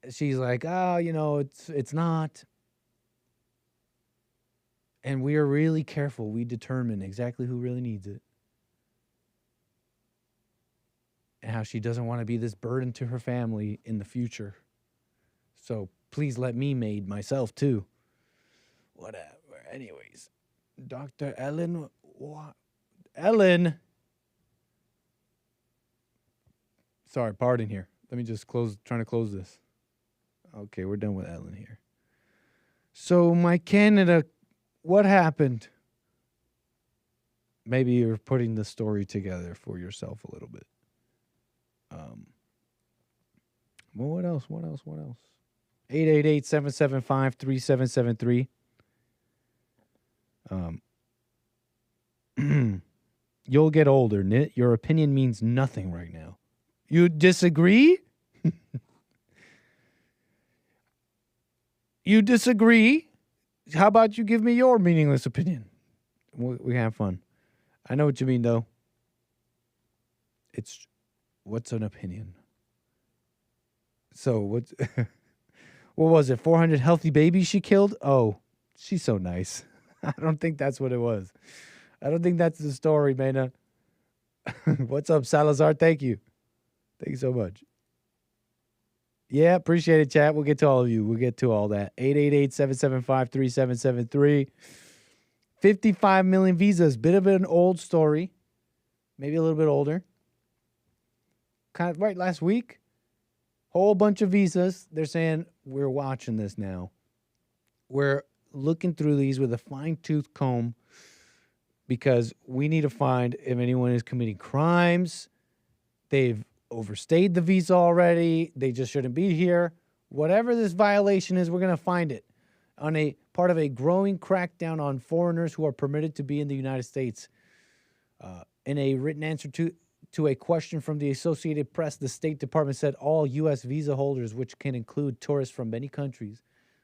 She's like, it's not. And we are really careful. We determine exactly who really needs it. And how she doesn't want to be this burden to her family in the future. So please let me maid myself too. Whatever. Anyways, Dr. Ellen. Ellen. Sorry, pardon here. Let me just trying to close this. Okay, we're done with Ellen here. So my Canada, what happened? Maybe you're putting the story together for yourself a little bit. Well, what else? 888-775-3773. You'll get older, Nit. Your opinion means nothing right now. You disagree? You disagree? How about you give me your meaningless opinion? We can have fun. I know what you mean, though. What's an opinion? So what was it? 400 healthy babies she killed? Oh, she's so nice. I don't think that's what it was. I don't think that's the story, Maina. What's up, Salazar? Thank you. Thank you so much. Yeah, appreciate it, chat. We'll get to all of you. We'll get to all that. 888-775-3773. 55 million visas. Bit of an old story. Maybe a little bit older. Kind of right last week. Whole bunch of visas. They're saying, we're watching this now. We're looking through these with a fine-tooth comb because we need to find if anyone is committing crimes. They've overstayed the visa already. They just shouldn't be here. Whatever this violation is, we're going to find it on a part of a growing crackdown on foreigners who are permitted to be in the United States. In a written answer to a question from the Associated Press, the State Department said all U.S. visa holders, which can include tourists from many countries,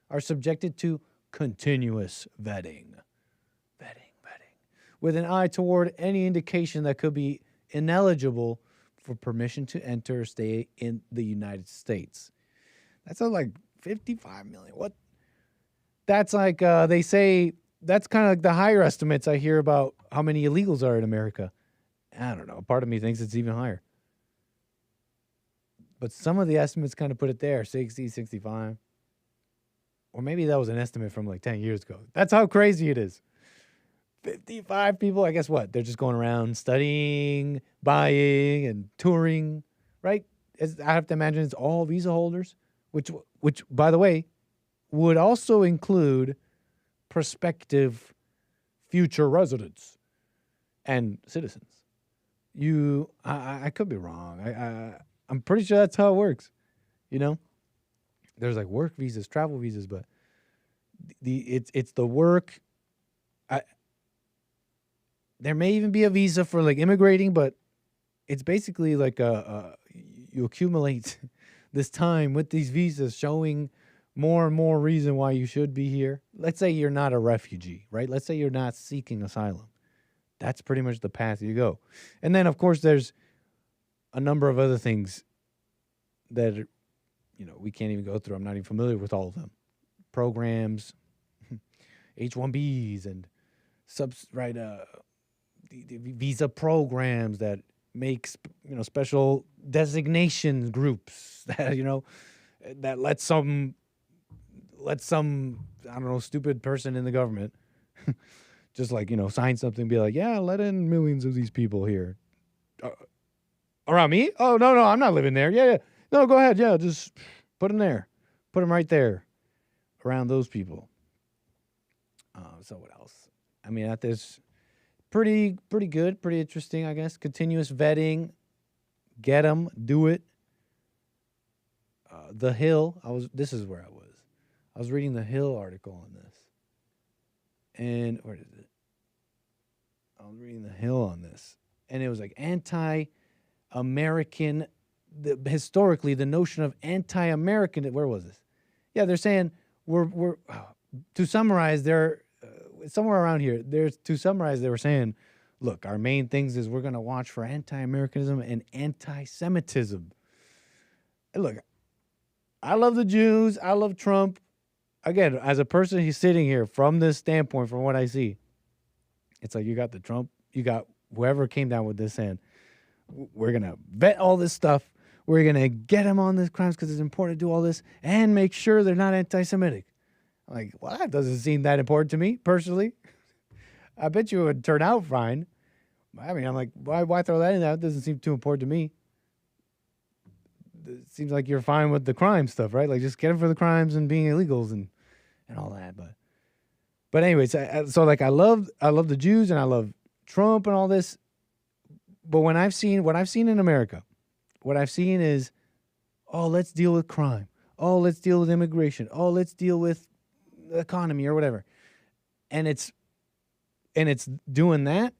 are subjected to continuous vetting, with an eye toward any indication that could be ineligible for permission to enter or stay in the United States. That sounds like 55 million. What? That's like they say that's kind of like the higher estimates I hear about how many illegals are in America. I don't know. Part of me thinks it's even higher. But some of the estimates kind of put it there, 60, 65. Or maybe that was an estimate from like 10 years ago. That's how crazy it is. 55 people, I guess what? They're just going around studying, buying, and touring, right? I have to imagine it's all visa holders, which, by the way, would also include prospective future residents and citizens. I could be wrong. I'm pretty sure that's how it works. You know, there's like work visas, travel visas, but it's the work. There may even be a visa for like immigrating, but it's basically like you accumulate this time with these visas showing more and more reason why you should be here. Let's say you're not a refugee, right? Let's say you're not seeking asylum. That's pretty much the path you go. And then, of course, there's a number of other things that, we can't even go through. I'm not even familiar with all of them. Programs, H-1Bs, and the visa programs that make, special designation groups that, that let some, I don't know, stupid person in the government just like, sign something and be like, yeah, let in millions of these people here. Around me? Oh, no, I'm not living there. Yeah. No, go ahead. Yeah, just put them there. Put them right there around those people. So what else? I mean, there's pretty good, pretty interesting, I guess. Continuous vetting. Get them. Do it. The Hill. This is where I was. I was reading the Hill article on this. And where is it? I was reading the Hill on this. And it was like anti-American, historically, the notion of anti-American, where was this? Yeah, they're saying we're to summarize, they're somewhere around here. To summarize, they were saying, look, our main things is we're going to watch for anti-Americanism and anti-Semitism. And look, I love the Jews. I love Trump. Again, as a person who's sitting here from this standpoint, from what I see, it's like you got the Trump, you got whoever came down with this, and we're going to vet all this stuff. We're going to get them on these crimes because it's important to do all this and make sure they're not anti-Semitic. I'm like, well, that doesn't seem that important to me, personally. I bet you it would turn out fine. I mean, I'm like, why throw that in there? It doesn't seem too important to me. It seems like you're fine with the crime stuff, right? Like, just get them for the crimes and being illegals and all that. But anyways, so like I love the Jews and I love Trump and all this. But what I've seen in America, what I've seen is, oh, let's deal with crime. Oh, let's deal with immigration. Oh, let's deal with the economy or whatever. And it's doing that,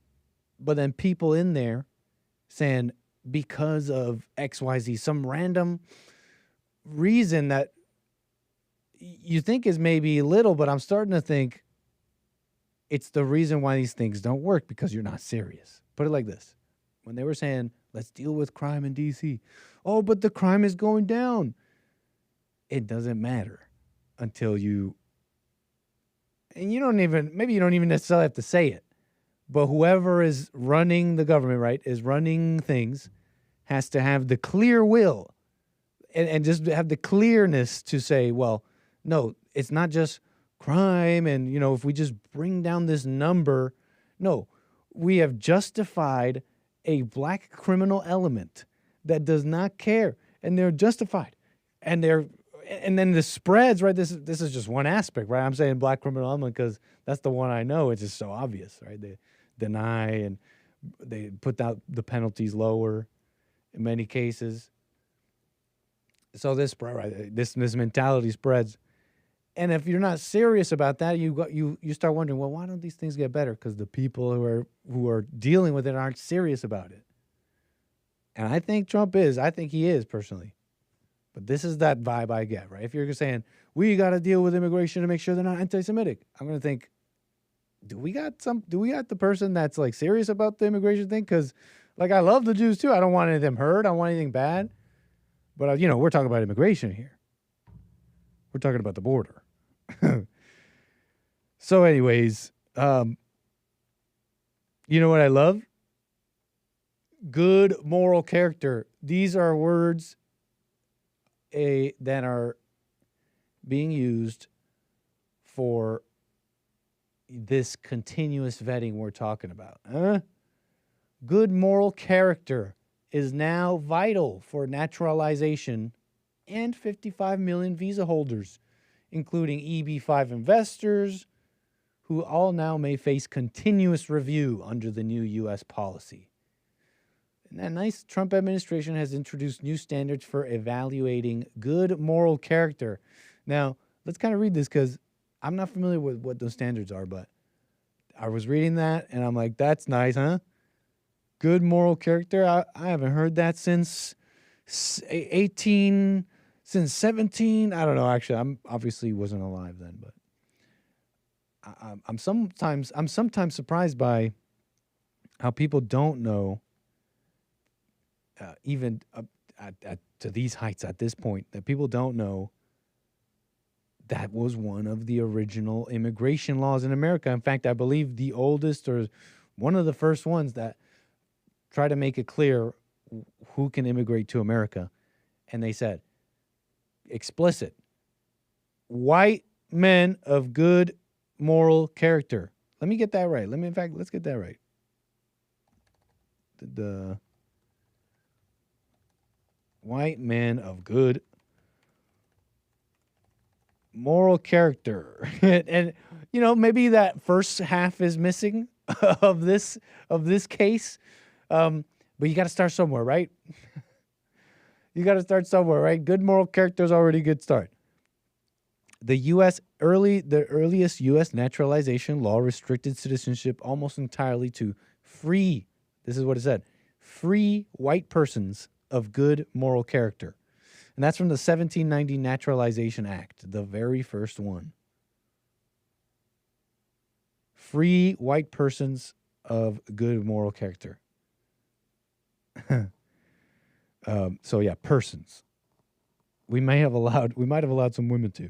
but then people in there saying because of XYZ, some random reason that you think is maybe little, but I'm starting to think it's the reason why these things don't work because you're not serious. Put it like this. When they were saying, let's deal with crime in D.C. Oh, but the crime is going down. It doesn't matter until you, and maybe you don't even necessarily have to say it, but whoever is running the government, right, is running things, has to have the clear will and just have the clearness to say, well, no, it's not just crime and, if we just bring down this number. No, we have justified a black criminal element that does not care, and they're justified. And then the spreads, right? This is just one aspect, right? I'm saying black criminal element because that's the one I know. It's just so obvious, right? They deny and they put out the penalties lower in many cases. So this spread, right? This mentality spreads. And if you're not serious about that, you start wondering, well, why don't these things get better? Because the people who are dealing with it aren't serious about it. And I think Trump is. I think he is, personally. But this is that vibe I get, right? If you're saying, we got to deal with immigration to make sure they're not anti-Semitic, I'm going to think, do we got the person that's like serious about the immigration thing? Because like, I love the Jews too. I don't want any of them hurt. I don't want anything bad. But, we're talking about immigration here. We're talking about the border. So, anyways, you know what I love? Good moral character. These are words that are being used for this continuous vetting we're talking about. Good moral character is now vital for naturalization and 55 million visa holders, including EB5 investors, who all now may face continuous review under the new U.S. policy. Isn't that nice? Trump administration has introduced new standards for evaluating good moral character. Now, let's kind of read this because I'm not familiar with what those standards are, but I was reading that and I'm like, that's nice, huh? Good moral character. I haven't heard that since 17. I don't know. Actually, I'm obviously wasn't alive then, but I'm sometimes surprised by how people don't know, even to these heights at this point, that people don't know that was one of the original immigration laws in America. In fact, I believe the oldest or one of the first ones that try to make it clear who can immigrate to America. And they said, explicit, white men of good moral character. Let me get that right. Let's get that right. The white men of good moral character. And you know, maybe that first half is missing of this case. But you got to start somewhere, right? You got to start somewhere, right? Good moral character is already a good start. The earliest U.S. naturalization law restricted citizenship almost entirely to free, this is what it said, free white persons of good moral character. And that's from the 1790 Naturalization Act, the very first one. Free white persons of good moral character. So yeah, persons. We might have allowed some women too.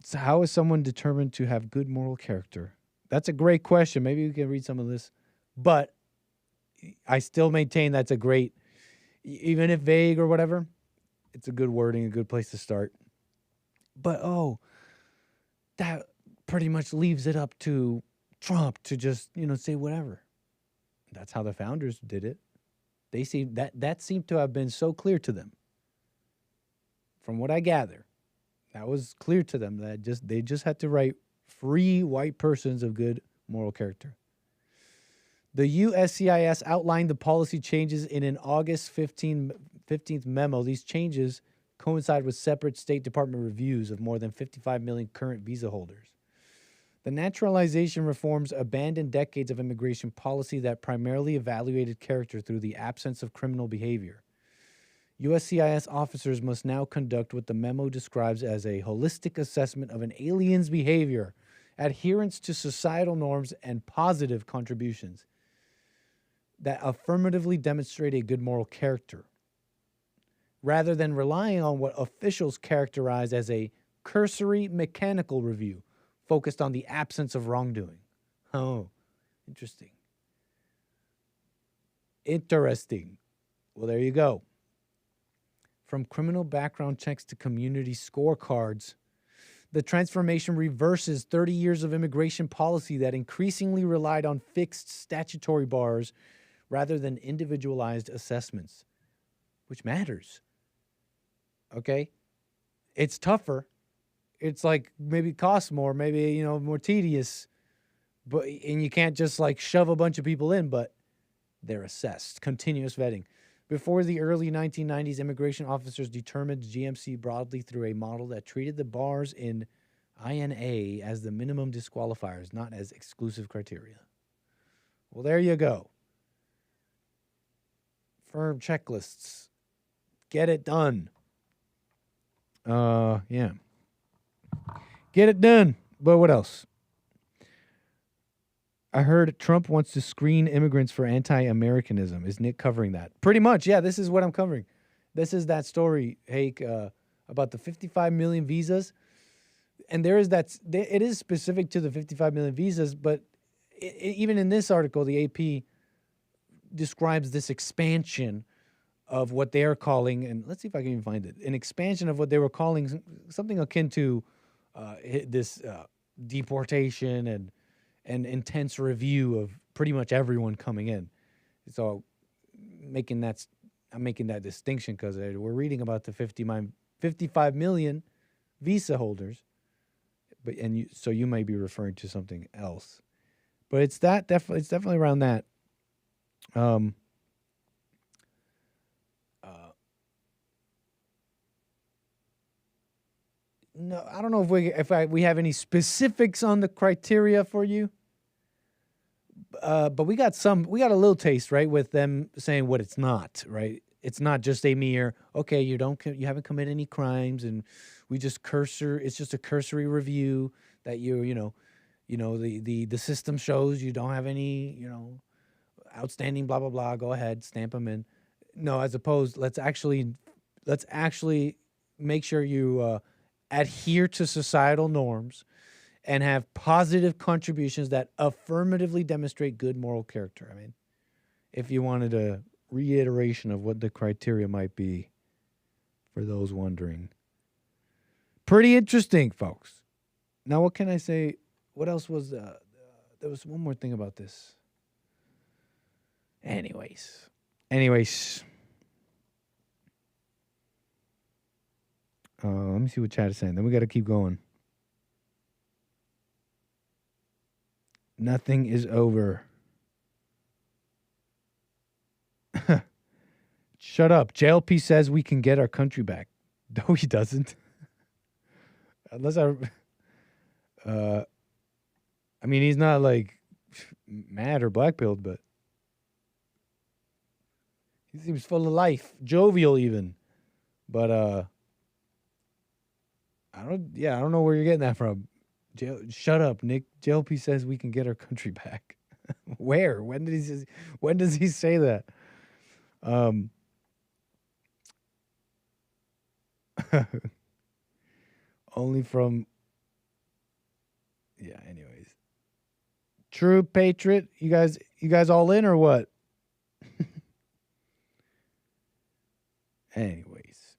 So how is someone determined to have good moral character? That's a great question. Maybe we can read some of this, but I still maintain that's a great, even if vague or whatever, it's a good wording, a good place to start. But that pretty much leaves it up to Trump to just, say whatever. That's how the founders did it. They seem that seemed to have been so clear to them. From what I gather, that was clear to them that they just had to write free white persons of good moral character. The USCIS outlined the policy changes in an August 15th memo. These changes coincide with separate State Department reviews of more than 55 million current visa holders. The naturalization reforms abandoned decades of immigration policy that primarily evaluated character through the absence of criminal behavior. USCIS officers must now conduct what the memo describes as a holistic assessment of an alien's behavior, adherence to societal norms, and positive contributions that affirmatively demonstrate a good moral character, rather than relying on what officials characterize as a cursory mechanical review focused on the absence of wrongdoing. Oh, interesting. Interesting. Well, there you go. From criminal background checks to community scorecards, the transformation reverses 30 years of immigration policy that increasingly relied on fixed statutory bars rather than individualized assessments, which matters. Okay? It's tougher. It's like maybe costs more, maybe, more tedious, and you can't just shove a bunch of people in, but they're assessed. Continuous vetting. Before the early 1990s, immigration officers determined GMC broadly through a model that treated the bars in INA as the minimum disqualifiers, not as exclusive criteria. Well, there you go. Firm checklists. Get it done. Yeah. Get it done. But what else? I heard Trump wants to screen immigrants for anti-Americanism. Is Nick covering that? Pretty much, yeah, this is what I'm covering. This is that story, Hake, about the 55 million visas. and there is it is specific to the 55 million visas, but even in this article, the AP describes this expansion of what they are calling, and let's see if I can even find it, an expansion of what they were calling something akin to this deportation and intense review of pretty much everyone coming in. So I'm making that distinction because we're reading about the 55 million visa holders, but so you may be referring to something else, but it's definitely around that. No, I don't know if we have any specifics on the criteria for you. But we got a little taste, right, with them saying what it's not, right? It's not just a mere, okay, you haven't committed any crimes, and it's just a cursory review that the system shows you don't have any, outstanding blah blah blah. Go ahead, stamp them in. No, as opposed, let's actually make sure you adhere to societal norms and have positive contributions that affirmatively demonstrate good moral character. I mean, if you wanted a reiteration of what the criteria might be for those wondering. Pretty interesting, folks. Now, what can I say? What else was there was one more thing about this. Anyways. Let me see what chat is saying. Then we got to keep going. Nothing is over. Shut up. JLP says we can get our country back. No, he doesn't. Unless I mean, he's not like mad or black-pilled, but he seems full of life, jovial even. But I don't know where you're getting that from. Shut up, Nick. JLP says we can get our country back. Where? When does he say that? Only from anyways. True Patriot, you guys all in or what? Anyways.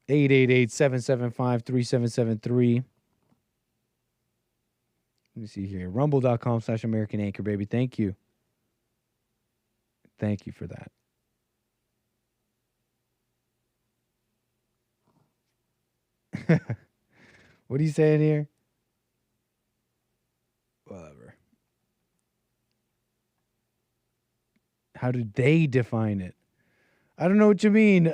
888-775-3773. Let me see here. Rumble.com/American Anchor, baby. Thank you. Thank you for that. What are you saying here? Whatever. How do they define it? I don't know what you mean.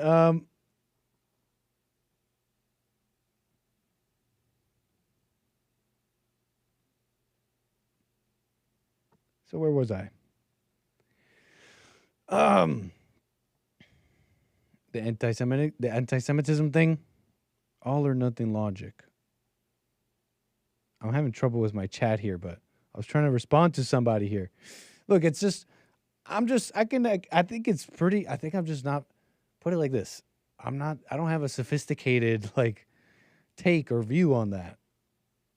So where was I? The anti-Semitism thing, all or nothing logic. I'm having trouble with my chat here, but I was trying to respond to somebody here. Look, it's just, I think it's pretty, I think I'm just not, put it like this. I don't have a sophisticated take or view on that.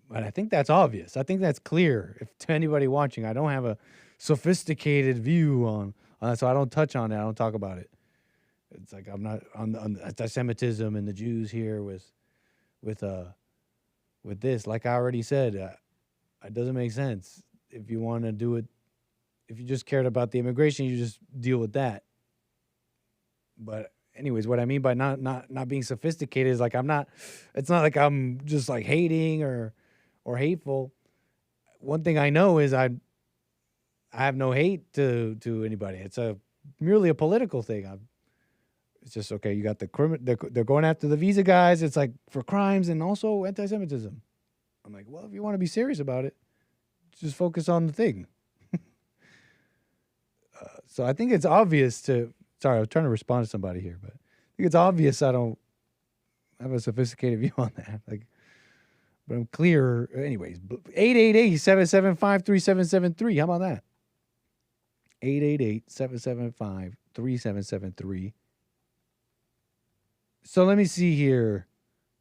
But I think that's obvious. I think that's clear. If to anybody watching, I don't have a sophisticated view on that, so I don't touch on it. I don't talk about it. It's like I'm not on anti-Semitism and the Jews here with this. Like I already said, it doesn't make sense. If you want to do it, if you just cared about the immigration, you just deal with that. But anyways, what I mean by not being sophisticated is like I'm not. It's not like I'm just like hating or hateful. One thing I know is I have no hate to anybody. It's merely a political thing. It's just okay. You got they're going after the visa guys. It's like for crimes and also anti-Semitism. I'm like, well, if you want to be serious about it, just focus on the thing. So I think it's obvious to. Sorry, I was trying to respond to somebody here, but I think it's obvious I don't have a sophisticated view on that. But I'm clear. Anyways, 888-775-3773. How about that? 888-775-3773. So let me see here.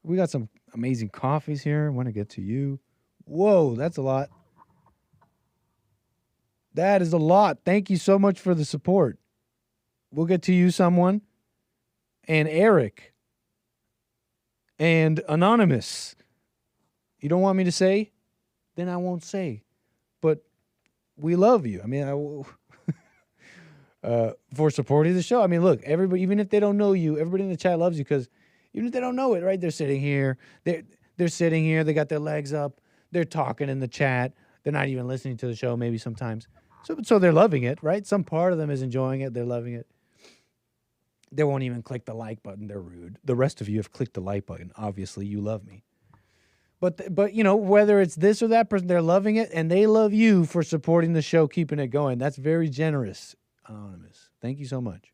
We got some amazing coffees here. I want to get to you. Whoa, that's a lot. That is a lot. Thank you so much for the support. We'll get to you, someone. And Eric. And Anonymous. You don't want me to say? Then I won't say. But we love you. I mean, for supporting the show. I mean, look, everybody, even if they don't know you, everybody in the chat loves you because even if they don't know it, right? They're sitting here. They're sitting here. They got their legs up. They're talking in the chat. They're not even listening to the show maybe sometimes. So they're loving it, right? Some part of them is enjoying it. They're loving it. They won't even click the like button. They're rude. The rest of you have clicked the like button. Obviously, you love me. But you know, whether it's this or that person, they're loving it, and they love you for supporting the show, keeping it going. That's very generous, Anonymous. Thank you so much.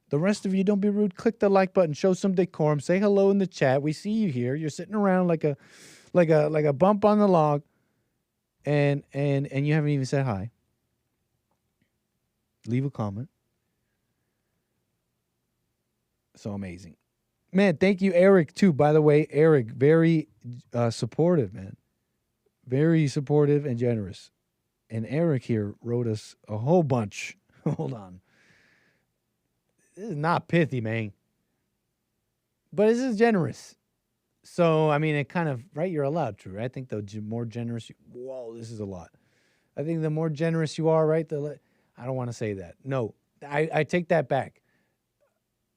The rest of you, don't be rude. Click the like button. Show some decorum. Say hello in the chat. We see you here. You're sitting around like a bump on the log, and you haven't even said hi. Leave a comment. So amazing. Man, thank you, Eric, too. By the way, Eric, very supportive, man. Very supportive and generous. And Eric here wrote us a whole bunch. Hold on. This is not pithy, man. But this is generous. So, I mean, it kind of, right, you're allowed to, right? I think the more generous whoa, this is a lot. I think the more generous you are, right, I don't want to say that. No, I take that back.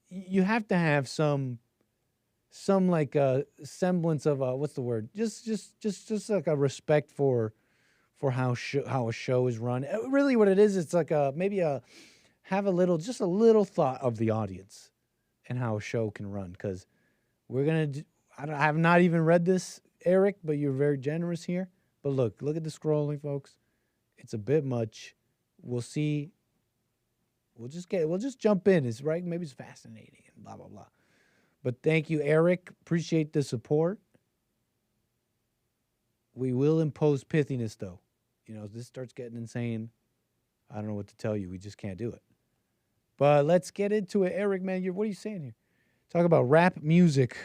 You have to have some like a semblance of what's the word? Just like a respect for how a show is run. Really, what it is, it's like have a little thought of the audience and how a show can run. Because I have not even read this, Eric, but you're very generous here. But look at the scrolling, folks. It's a bit much. We'll see. We'll just jump in. It's right. Maybe it's fascinating and blah, blah, blah. But thank you, Eric. Appreciate the support. We will impose pithiness, though. You know, if this starts getting insane, I don't know what to tell you. We just can't do it. But let's get into it. Eric, man, what are you saying here? Talk about rap music.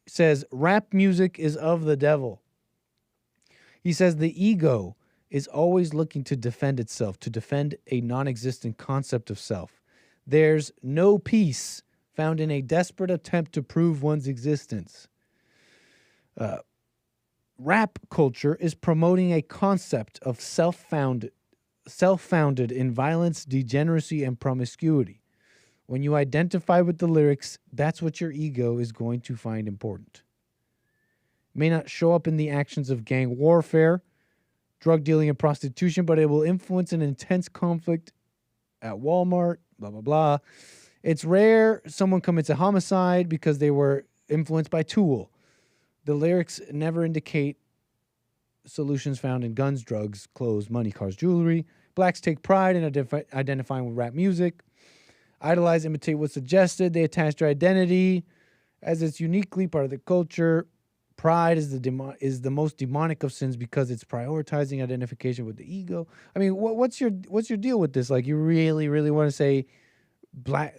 Says rap music is of the devil. He says the ego is always looking to defend itself, to defend a non-existent concept of self. There's no peace found in a desperate attempt to prove one's existence. Rap culture is promoting a concept of self-founded in violence, degeneracy, and promiscuity. When you identify with the lyrics, that's what your ego is going to find important. It may not show up in the actions of gang warfare, drug dealing, and prostitution, but it will influence an intense conflict at Walmart, blah, blah, blah. It's rare someone commits a homicide because they were influenced by Tool. The lyrics never indicate solutions found in guns, drugs, clothes, money, cars, jewelry. Blacks take pride in identifying with rap music. Idolize, imitate what's suggested. They attach their identity as it's uniquely part of the culture. Pride is the most demonic of sins because it's prioritizing identification with the ego. I mean, what's your deal with this? Like, you really, really want to say black?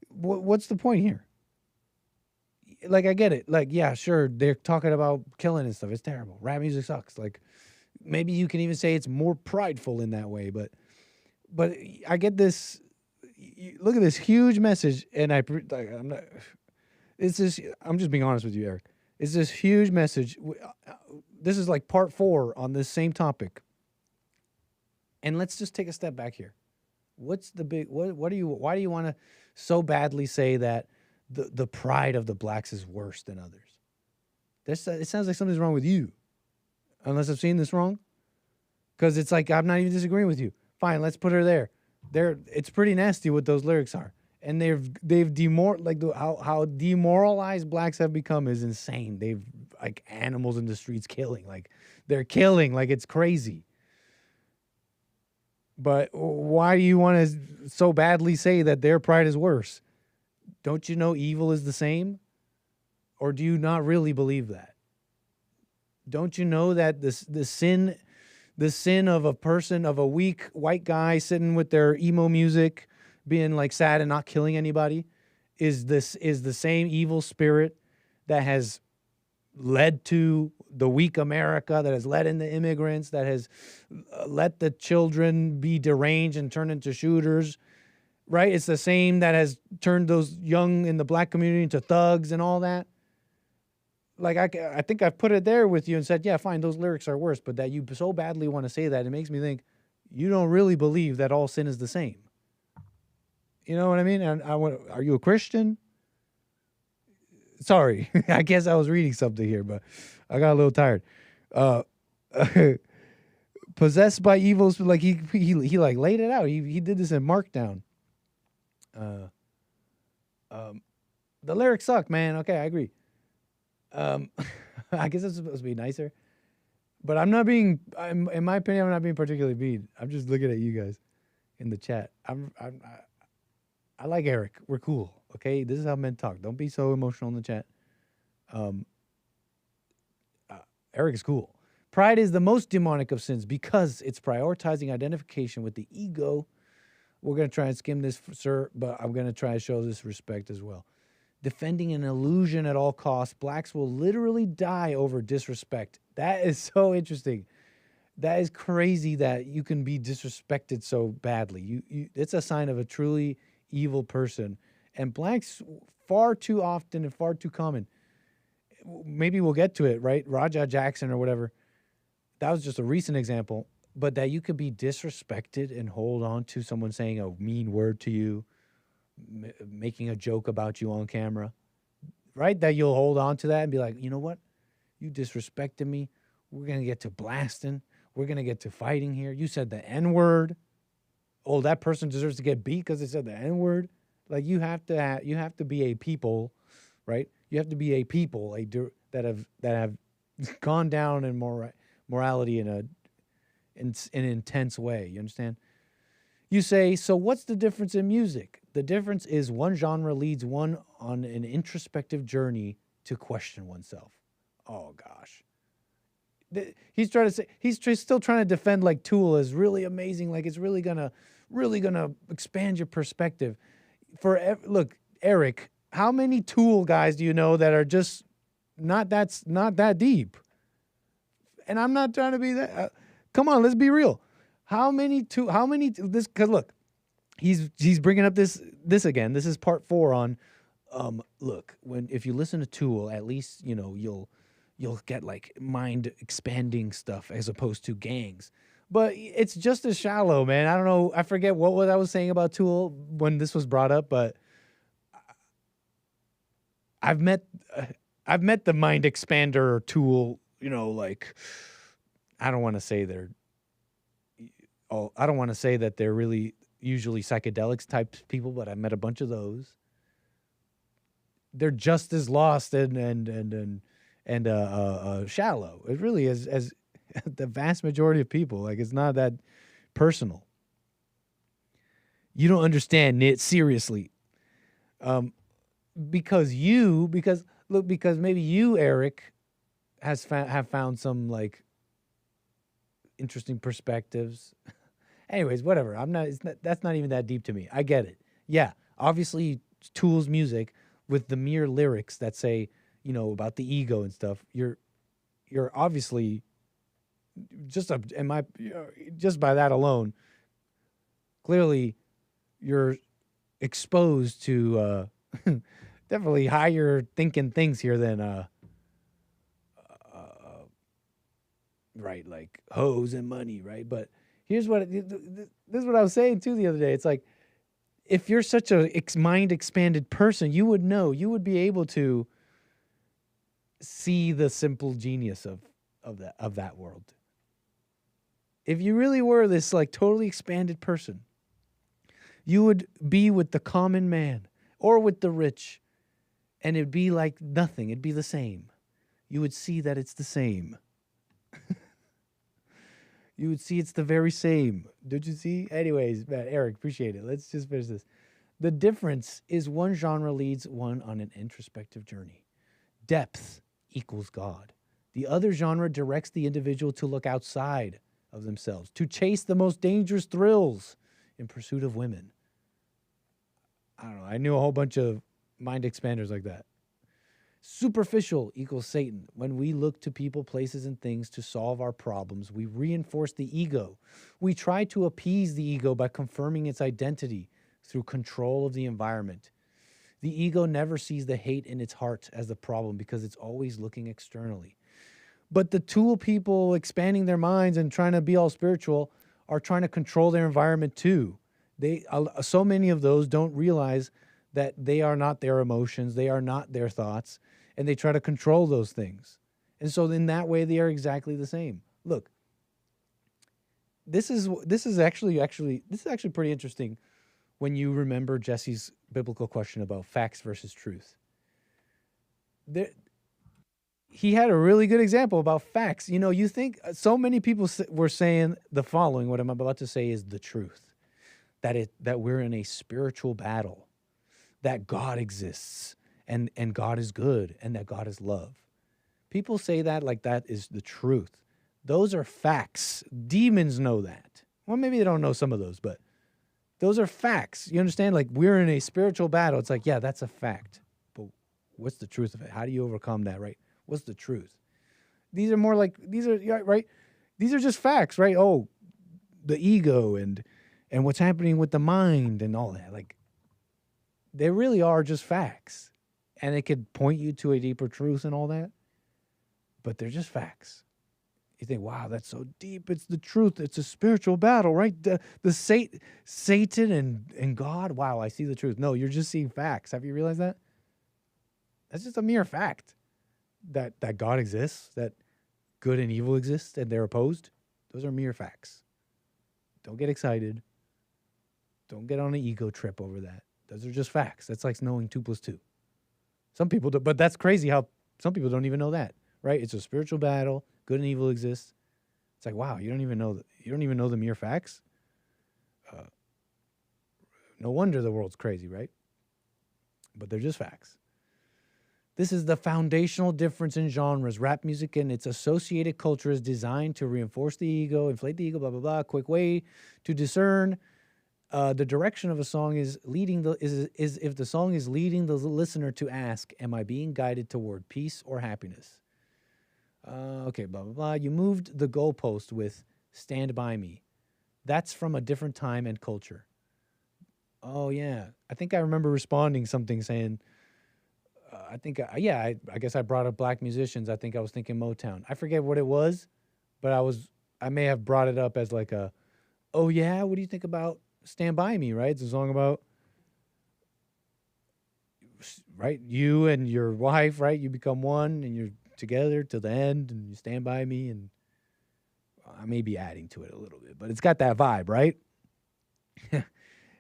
What's the point here? Like, I get it. Like, yeah, sure, they're talking about killing and stuff. It's terrible. Rap music sucks. Like, maybe you can even say it's more prideful in that way. But I get this. Look at this huge message, and I'm not. It's just. I'm just being honest with you, Eric. It's this huge message. This is like part 4 on this same topic. And let's just take a step back here. What's the big? Why do you want to so badly say that the pride of the blacks is worse than others? It sounds like something's wrong with you, unless I've seen this wrong. Because it's like I'm not even disagreeing with you. Fine, let's put her there. It's pretty nasty what those lyrics are, and how demoralized blacks have become is insane. They've like animals in the streets killing, like they're killing, like it's crazy. But why do you want to so badly say that their pride is worse? Don't you know evil is the same? Or do you not really believe that? Don't you know that the sin of a person, of a weak white guy sitting with their emo music, being like sad and not killing anybody, is the same evil spirit that has led to the weak America, that has led into immigrants, that has let the children be deranged and turn into shooters, right? It's the same that has turned those young in the black community into thugs and all that. Like, I think I've put it there with you and said, yeah, fine, those lyrics are worse, but that you so badly want to say that, it makes me think you don't really believe that all sin is the same. You know what I mean? And are you a Christian? Sorry, I guess I was reading something here, but I got a little tired. Possessed by evils, like he like laid it out. He did this in Markdown. The lyrics suck, man. Okay, I agree. I guess it's supposed to be nicer, but in my opinion, I'm not being particularly mean. I'm just looking at you guys in the chat. I like Eric. We're cool. Okay, this is how men talk. Don't be so emotional in the chat. Eric is cool. Pride is the most demonic of sins because it's prioritizing identification with the ego. We're going to try and skim this, sir, but I'm going to try to show this respect as well. Defending an illusion at all costs. Blacks will literally die over disrespect. That is so interesting. That is crazy that you can be disrespected so badly. It's a sign of a truly evil person. And blacks, far too often and far too common. Maybe we'll get to it, right? Raja Jackson or whatever. That was just a recent example. But that you could be disrespected and hold on to someone saying a mean word to you, making a joke about you on camera, right? That you'll hold on to that and be like, you know what? You disrespected me. We're going to get to blasting. We're going to get to fighting here. You said the N-word. Oh, that person deserves to get beat because they said the N-word. Like, you have to be a people, right? You have to be a people that have gone down in morality in an intense way. You understand? You say, so what's the difference in music? The difference is one genre leads one on an introspective journey to question oneself. Oh gosh. He's still trying to defend like Tool is really amazing, like it's really gonna expand your perspective. Look, Eric, how many Tool guys do you know that are just not that deep? And I'm not trying to be that. Come on, let's be real. Because look, he's bringing up this again. This is part 4 on. Look, if you listen to Tool, at least you'll get like mind expanding stuff as opposed to gangs. But it's just as shallow, man. I don't know. I forget what I was saying about Tool when this was brought up, but I've met the mind expander Tool. Like I don't want to say that they're really usually psychedelics type people, but I met a bunch of those. They're just as lost and shallow. It really is, as the vast majority of people. Like, it's not that personal. You don't understand it seriously. Because maybe you, Eric, have found some like interesting perspectives. Anyways, whatever. That's not even that deep to me. I get it. Yeah, obviously Tool's music with the mere lyrics that say, about the ego and stuff. You're obviously just by that alone, clearly you're exposed to definitely higher thinking things here than right, like hoes and money, right? But this is what I was saying too the other day. It's like, if you're such a mind expanded person, you would know, you would be able to see the simple genius of that world. If you really were this like totally expanded person, you would be with the common man or with the rich, and it'd be like nothing. It'd be the same. You would see that it's the same. You would see it's the very same. Did you see? Anyways, man, Eric, appreciate it. Let's just finish this. The difference is one genre leads one on an introspective journey. Depth equals God. The other genre directs the individual to look outside of themselves, to chase the most dangerous thrills in pursuit of women. I don't know. I knew a whole bunch of mind expanders like that. Superficial equals Satan. When we look to people, places, and things to solve our problems, we reinforce the ego. We try to appease the ego by confirming its identity through control of the environment. The ego never sees the hate in its heart as the problem because it's always looking externally. But the tool people expanding their minds and trying to be all spiritual are trying to control their environment too. So many of those don't realize that they are not their emotions, they are not their thoughts, and they try to control those things. And so in that way, they are exactly the same. Look, this is actually pretty interesting when you remember Jesse's biblical question about facts versus truth. He had a really good example about facts. You know, you think so many people were saying the following, what I'm about to say is the truth, that we're in a spiritual battle, that God exists and God is good and that God is love. People say that like that is the truth. Those are facts. Demons know that. Well, maybe they don't know some of those, but those are facts. You understand? Like, we're in a spiritual battle. It's like, yeah, that's a fact. But what's the truth of it? How do you overcome that, right? What's the truth? These are more like, right? These are just facts, right? Oh, the ego and what's happening with the mind and all that. Like, they really are just facts. And they could point you to a deeper truth and all that. But they're just facts. You think, wow, that's so deep. It's the truth. It's a spiritual battle, right? Satan and God. Wow, I see the truth. No, you're just seeing facts. Have you realized that? That's just a mere fact. That God exists, that good and evil exist, and they're opposed. Those are mere facts. Don't get excited. Don't get on an ego trip over that. Those are just facts. That's like knowing 2 + 2. Some people do, but that's crazy how some people don't even know that, right? It's a spiritual battle. Good and evil exists. It's like, wow, you don't even know the mere facts. No wonder the world's crazy, right? But they're just facts. This is the foundational difference in genres. Rap music and its associated culture is designed to reinforce the ego, inflate the ego, blah, blah, blah. A quick way to discern the direction of a song is if the song is leading the listener to ask, am I being guided toward peace or happiness? Okay, blah, blah, blah. You moved the goalpost with Stand By Me. That's from a different time and culture. Oh, yeah. I think I remember responding something saying, I guess I brought up black musicians. I think I was thinking Motown. I forget what it was, but I may have brought it up as like oh yeah, what do you think about Stand By Me, right? It's a song about, right, you and your wife, right? You become one and you're together till the end and you stand by me, and I may be adding to it a little bit, but it's got that vibe, right?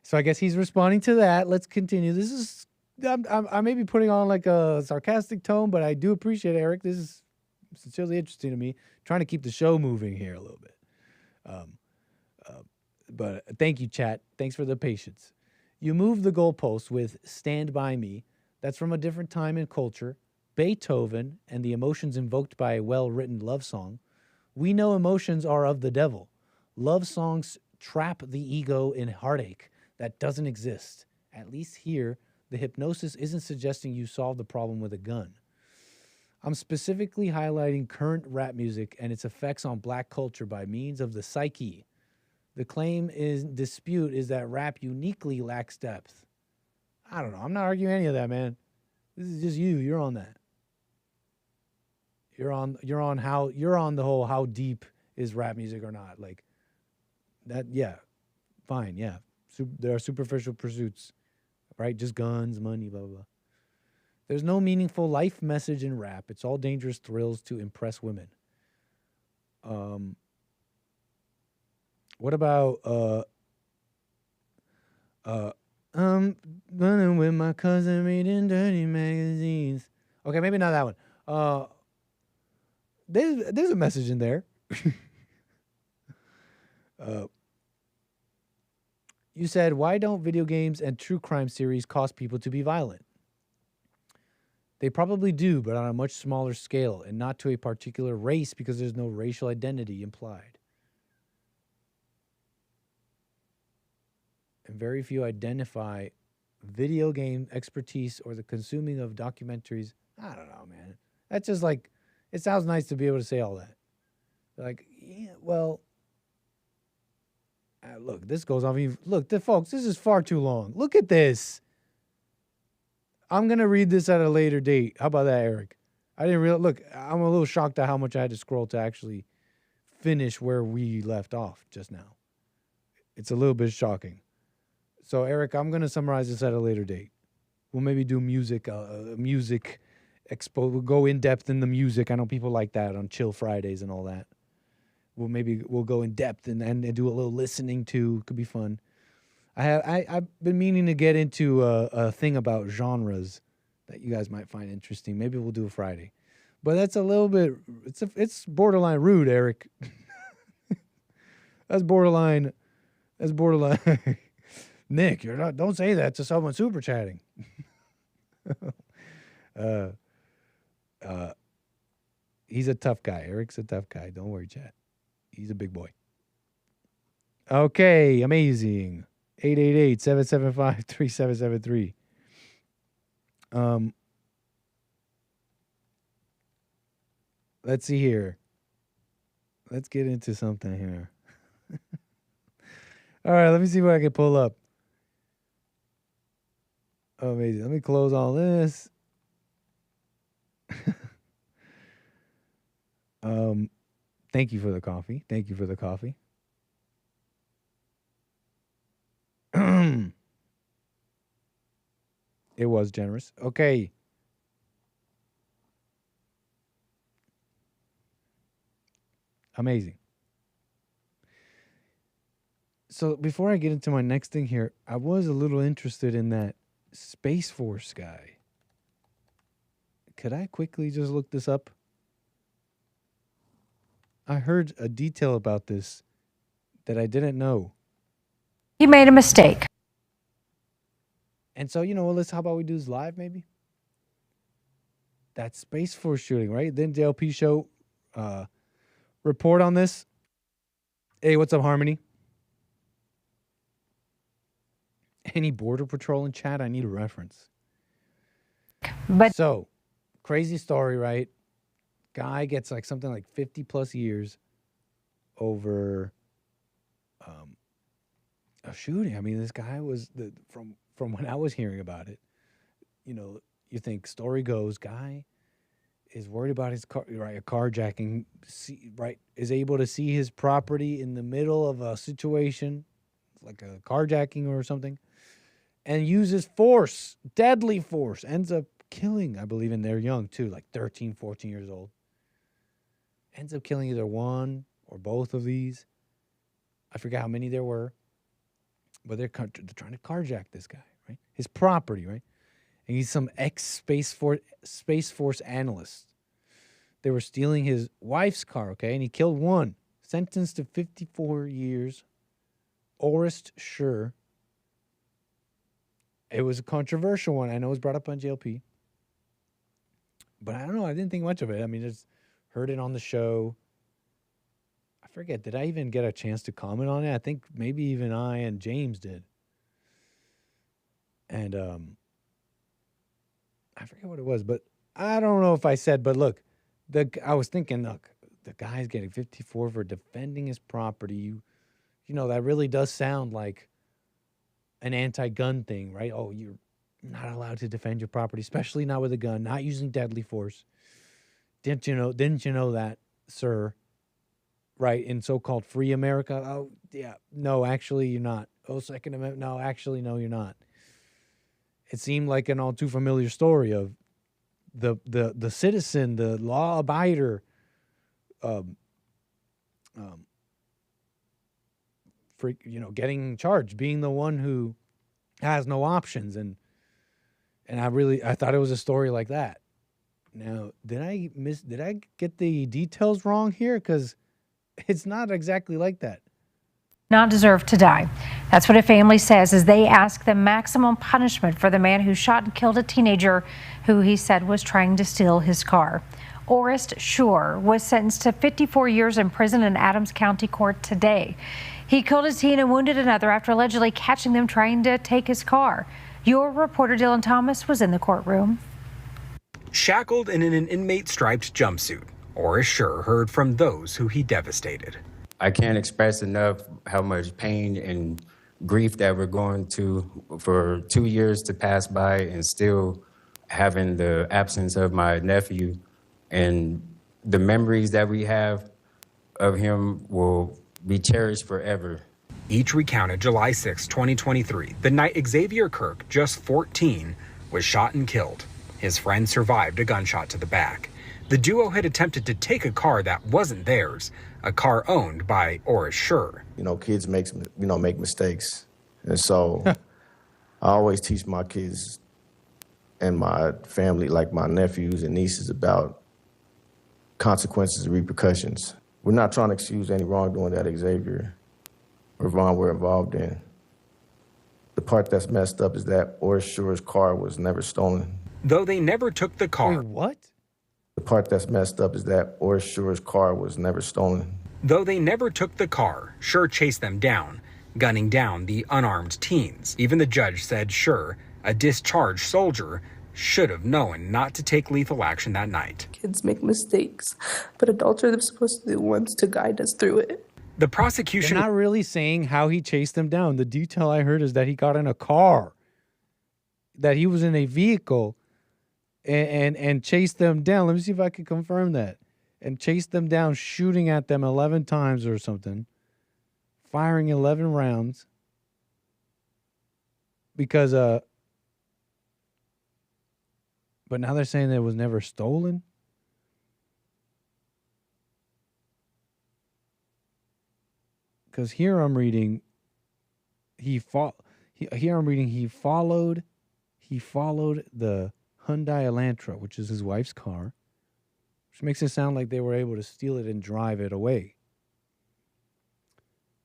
So I guess he's responding to that. Let's continue. This is, I may be putting on like a sarcastic tone, but I do appreciate it, Eric. This is sincerely interesting to me. Trying to keep the show moving here a little bit. But thank you, chat. Thanks for the patience. You move the goalposts with Stand By Me. That's from a different time and culture. Beethoven and the emotions invoked by a well-written love song. We know emotions are of the devil. Love songs trap the ego in heartache that doesn't exist. At least here, the hypnosis isn't suggesting you solve the problem with a gun. I'm specifically highlighting current rap music and its effects on black culture by means of the psyche. The claim in dispute is that rap uniquely lacks depth. I don't know. I'm not arguing any of that, man. This is just you. You're on that. You're on the whole how deep is rap music or not. Like that, yeah. Fine, yeah. There are superficial pursuits, right? Just guns, money, blah, blah, blah. There's no meaningful life message in rap. It's all dangerous thrills to impress women. What about I'm running with my cousin reading dirty magazines. Okay, maybe not that one. There's a message in there. You said, why don't video games and true crime series cause people to be violent? They probably do, but on a much smaller scale and not to a particular race because there's no racial identity implied. And very few identify video game expertise or the consuming of documentaries. I don't know, man. That's just like, it sounds nice to be able to say all that. Like, yeah, well, look, this goes on. Look, folks, this is far too long. Look at this. I'm going to read this at a later date. How about that, Eric? I didn't realize. Look, I'm a little shocked at how much I had to scroll to actually finish where we left off just now. It's a little bit shocking. So, Eric, I'm going to summarize this at a later date. We'll maybe do music expo. We'll go in depth in the music. I know people like that on Chill Fridays and all that. We'll go in depth and do a little listening too. Could be fun. I've been meaning to get into a thing about genres that you guys might find interesting. Maybe we'll do a Friday, but that's a little bit. It's borderline rude, Eric. That's borderline. Nick, you're not. Don't say that to someone super chatting. He's a tough guy. Eric's a tough guy. Don't worry, chat. He's a big boy. Okay, amazing. 888-775-3773. Let's see here. Let's get into something here. All right, let me see what I can pull up. Amazing. Let me close all this. Thank you for the coffee. Thank you for the coffee. It was generous. Okay. Amazing. So before I get into my next thing here, I was a little interested in that Space Force guy. Could I quickly just look this up? I heard a detail about this that I didn't know. He made a mistake. And so, you know, well, how about we do this live maybe? That Space Force shooting, right? Then the LP show report on this. Hey, what's up, Harmony? Any Border Patrol in chat? I need a reference. But so, crazy story, right? Guy gets like something like 50 plus years over a shooting. I mean, this guy was from when I was hearing about it, you know, you think story goes, guy is worried about his car, right? A carjacking, right? Is able to see his property in the middle of a situation, like a carjacking or something, and uses force, deadly force, ends up killing, I believe, and they're young too, like 13, 14 years old. Ends up killing either one or both of these. I forget how many there were, but they're trying to carjack this guy, right? His property, right? And he's some ex-Space Force analyst. They were stealing his wife's car, okay? And he killed one. Sentenced to 54 years. Orest Sure. It was a controversial one. I know it was brought up on JLP. But I don't know. I didn't think much of it. I mean, just heard it on the show. I forget. Did I even get a chance to comment on it? I think maybe even I and James did. And I forget what it was, but I don't know if I said, but look, I was thinking, look, the guy's getting 54 for defending his property. You know, that really does sound like an anti-gun thing, right? Oh, you're not allowed to defend your property, especially not with a gun, not using deadly force. Didn't you know that, sir? Right, in so-called free America? Oh, yeah. No, actually, you're not. Oh, Second Amendment? No, actually, no, you're not. It seemed like an all too familiar story of the citizen, the law abider, getting charged, being the one who has no options, and I thought it was a story like that. Now, did I get the details wrong here? Because it's not exactly like that. Not deserve to die. That's what a family says as they ask the maximum punishment for the man who shot and killed a teenager who he said was trying to steal his car. Orest Sure was sentenced to 54 years in prison in Adams County Court today. He killed a teen and wounded another after allegedly catching them trying to take his car. Your reporter Dylan Thomas was in the courtroom. Shackled and in an inmate-striped jumpsuit, Oris Schur heard from those who he devastated. I can't express enough how much pain and grief that we're going to for 2 years to pass by and still having the absence of my nephew, and the memories that we have of him will be cherished forever. Each recounted July 6, 2023, the night Xavier Kirk, just 14, was shot and killed. His friend survived a gunshot to the back. The duo had attempted to take a car that wasn't theirs, a car owned by Oris Schur. You know, kids make mistakes. And so I always teach my kids and my family, like my nephews and nieces, about consequences and repercussions. We're not trying to excuse any wrongdoing that Xavier or Vaughn were involved in. The part that's messed up is that Oris Schur's car was never stolen. Though they never took the car. Wait, what? The part that's messed up is that Oris Schur's car was never stolen. Though they never took the car, Schur chased them down, gunning down the unarmed teens. Even the judge said Schur, a discharged soldier, should have known not to take lethal action that night. Kids make mistakes, but adults are supposed to be the ones to guide us through it. The prosecution... They're not really saying how he chased them down. The detail I heard is that he got in a car, that he was in a vehicle and chased them down. Let me see if I can confirm that. And chased them down, shooting at them 11 times or something, firing 11 rounds because but now they're saying that it was never stolen. Because here I'm reading he followed the Hyundai Elantra, which is his wife's car, which makes it sound like they were able to steal it and drive it away.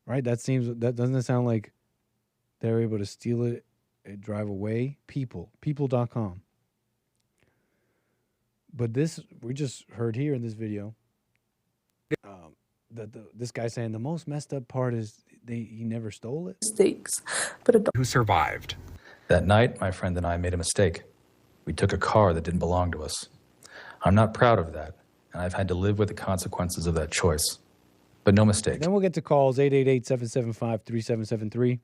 Right? That doesn't it sound like they were able to steal it and drive away? People.com. But this, we just heard here in this video, this guy saying the most messed up part is he never stole it. Mistakes, but who survived. That night, my friend and I made a mistake. We took a car that didn't belong to us. I'm not proud of that, and I've had to live with the consequences of that choice. But no mistake. Then we'll get to calls 888-775-3773.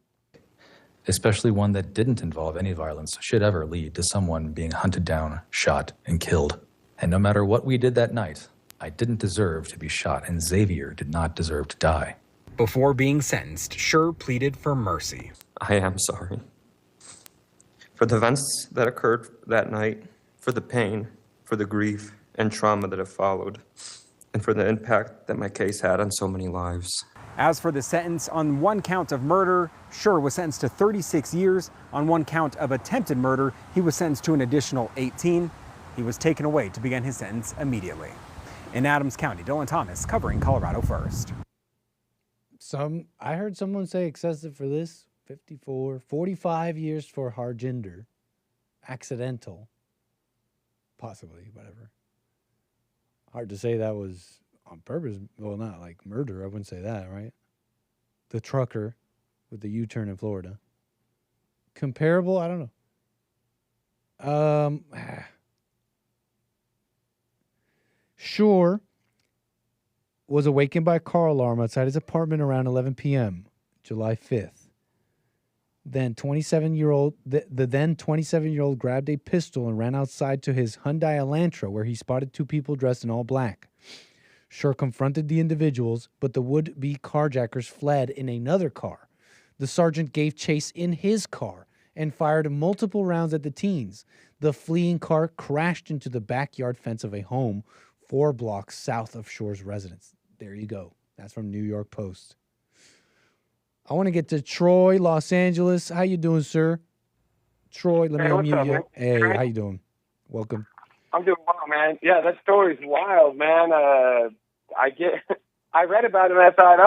Especially one that didn't involve any violence should ever lead to someone being hunted down, shot, and killed. And no matter what we did that night, I didn't deserve to be shot, and Xavier did not deserve to die. Before being sentenced, Schur pleaded for mercy. I am sorry for the events that occurred that night, for the pain, for the grief and trauma that have followed, and for the impact that my case had on so many lives. As for the sentence, on one count of murder, Schur was sentenced to 36 years. On one count of attempted murder, he was sentenced to an additional 18. He was taken away to begin his sentence immediately. In Adams County, Dylan Thomas covering Colorado First. I heard someone say excessive for this, 54, 45 years for Harjinder, accidental, possibly, whatever. Hard to say that was on purpose. Well, not like murder. I wouldn't say that, right? The trucker with the U-turn in Florida. Comparable? I don't know. Schur was awakened by a car alarm outside his apartment around 11 p.m., July 5th. Then 27-year-old, the then 27-year-old grabbed a pistol and ran outside to his Hyundai Elantra, where he spotted two people dressed in all black. Schur confronted the individuals, but the would-be carjackers fled in another car. The sergeant gave chase in his car and fired multiple rounds at the teens. The fleeing car crashed into the backyard fence of a home 4 blocks south of Schur's residence. There you go. That's from New York Post. I want to get to Troy, Los Angeles. How you doing, sir? Troy, let me unmute you. Hey, how you doing? Welcome. I'm doing well, man. Yeah, that story's wild, man. I read about it and I thought,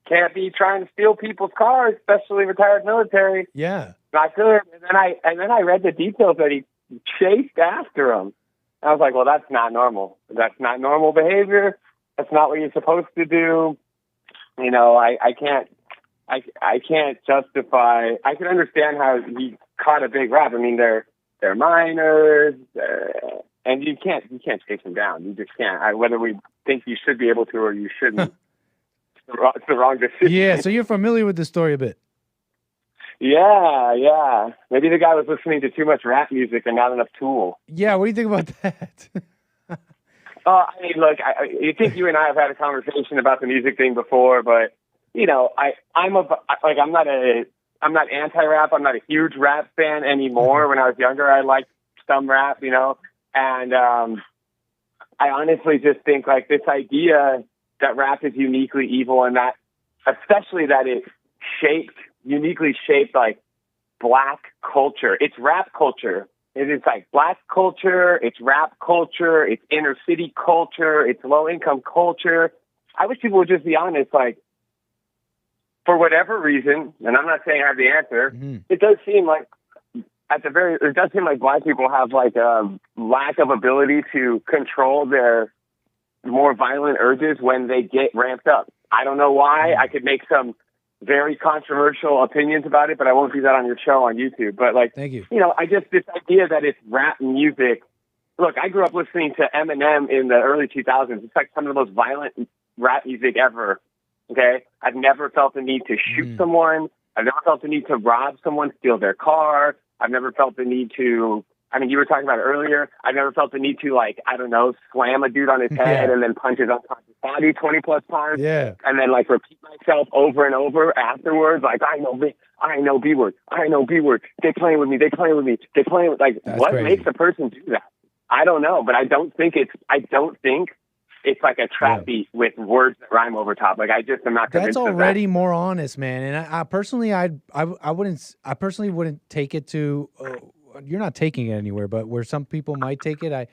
can't be trying to steal people's cars, especially retired military. Yeah. Not good. And then I read the details that he chased after him. I was like, well, that's not normal. That's not normal behavior. That's not what you're supposed to do. I can't justify. I can understand how he caught a big rap. I mean, they're minors, and you can't chase them down. You just can't. Whether we think you should be able to or you shouldn't, it's the wrong decision. Yeah, so you're familiar with the story a bit. Yeah. Maybe the guy was listening to too much rap music and not enough Tool. Yeah, what do you think about that? I mean, look, I think you and I have had a conversation about the music thing before, but you know, I'm not anti-rap. I'm not a huge rap fan anymore. When I was younger, I liked some rap, you know, and I honestly just think like this idea that rap is uniquely evil, and that especially that it uniquely shaped like black culture. It's rap culture. It is like black culture, it's rap culture, it's inner city culture, it's low income culture. I wish people would just be honest, like, for whatever reason, and I'm not saying I have the answer, it does seem like black people have like a lack of ability to control their more violent urges when they get ramped up. I don't know why. I could make some very controversial opinions about it, but I won't do that on your show on YouTube. But like, thank you. You know, this idea that it's rap music. Look, I grew up listening to Eminem in the early 2000s. It's like some of the most violent rap music ever. Okay. I've never felt the need to shoot someone. I've never felt the need to rob someone, steal their car. I've never felt the need to, I mean, you were talking about it earlier. I've never felt the need to, like, I don't know, slam a dude on his head and then punch his unconscious body 20 plus times. Yeah. And then, like, repeat myself over and over afterwards. Like, I know B word. They playing with me. Like, That's what crazy. makes a person do that? I don't know, but I don't think it's like a trap beat with words that rhyme over top. Like, I just am not convinced That's of already that. more honest, man. And I personally, I personally wouldn't take it to. You're not taking it anywhere, but where some people might take it,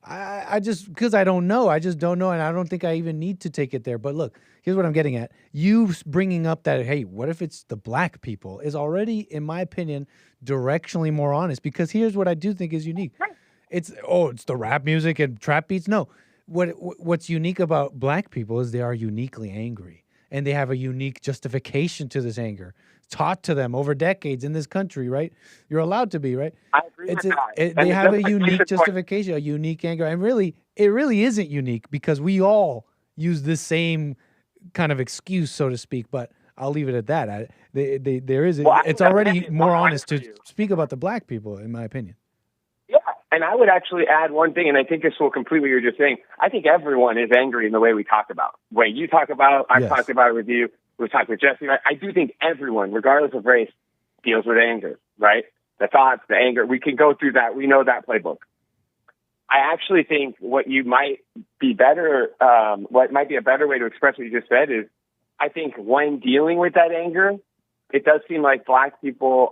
I just, because I don't know. I just don't know, and I don't think I even need to take it there. But look, here's what I'm getting at. You bringing up that, hey, what if it's the black people, is already, in my opinion, directionally more honest. Because here's what I do think is unique. It's the rap music and trap beats. No, what's unique about black people is they are uniquely angry, and they have a unique justification to this anger, taught to them over decades in this country, right? You're allowed to be, right? I agree with that. They have a that's unique point. justification, a unique anger. And really, it really isn't unique because we all use the same kind of excuse, so to speak, but I'll leave it at that. It's already more honest to speak about the black people, in my opinion. Yeah, and I would actually add one thing, and I think this will complete what you were just saying. I think everyone is angry in the way we talk about. The way you talk about, I've talked about it with you, we've talked with Jesse. I do think everyone, regardless of race, deals with anger, right? The thoughts, the anger. We can go through that. We know that playbook. I actually think what might be a better way to express what you just said is, I think when dealing with that anger, it does seem like black people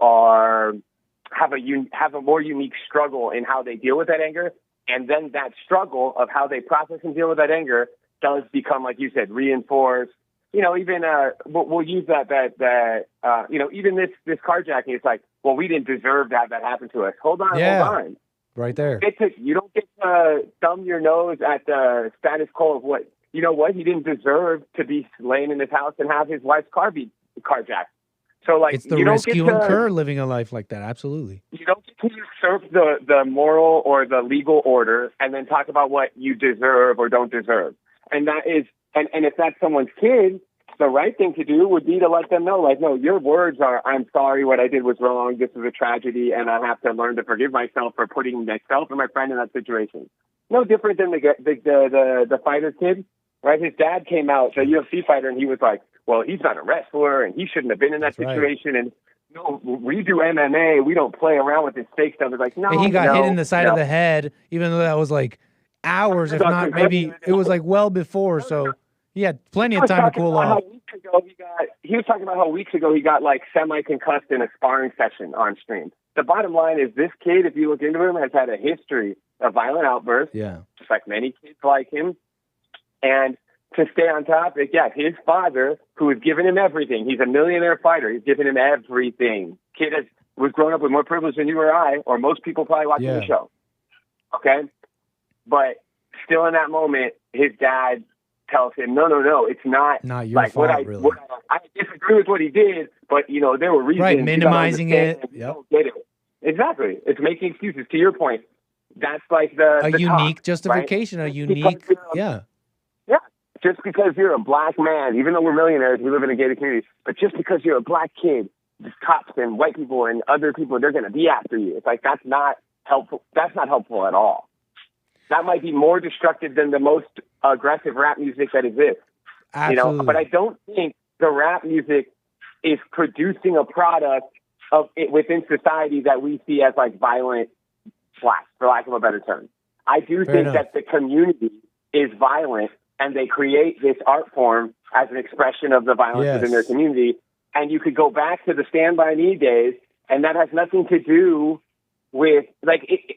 have a more unique struggle in how they deal with that anger. And then that struggle of how they process and deal with that anger does become, like you said, reinforced. You know, even we'll use even this carjacking. It's like, well, we didn't deserve to have that happen to us. Hold on. Right there. You don't get to thumb your nose at the status quo of what, you know what, he didn't deserve to be laying in his house and have his wife's car be carjacked. So, like, it's the rescue and cur living a life like that. Absolutely. You don't get to usurp the moral or the legal order and then talk about what you deserve or don't deserve. And that is, and if that's someone's kid, the right thing to do would be to let them know, like, no, your words are, I'm sorry, what I did was wrong, this is a tragedy, and I have to learn to forgive myself for putting myself and my friend in that situation. No different than the fighter kid, right? His dad came out, the UFC fighter, and he was like, well, he's not a wrestler, and he shouldn't have been in that situation, and no, we do MMA, we don't play around with this fake stuff. It's like, no, and he got hit in the side of the head, even though that was like hours, if not maybe, it was like well before, so he had plenty of time to cool off. He was talking about how weeks ago he got like semi-concussed in a sparring session on stream. The bottom line is this kid, if you look into him, has had a history of violent outbursts, just like many kids like him. And to stay on topic, his father, who has given him everything, he's a millionaire fighter, he's given him everything. Kid was growing up with more privilege than you or I, or most people probably watching the show. Okay? But still in that moment, his dad tells him, no, it's not your like fault, what really. I disagree with what he did, but, you know, there were reasons. Right, minimizing it. Yep. Don't get it. Exactly. It's making excuses. To your point, that's like the unique talk, justification, right? a unique, Yeah. Just because you're a black man, even though we're millionaires, we live in a gated community, but just because you're a black kid, the cops and white people and other people, they're going to be after you. It's like, that's not helpful. That's not helpful at all. That might be more destructive than the most aggressive rap music that exists. Absolutely. But I don't think the rap music is producing a product of it within society that we see as like violent slash, for lack of a better term. I do think that the community is violent, and they create this art form as an expression of the violence within their community. And you could go back to the Stand By Me days, and that has nothing to do with,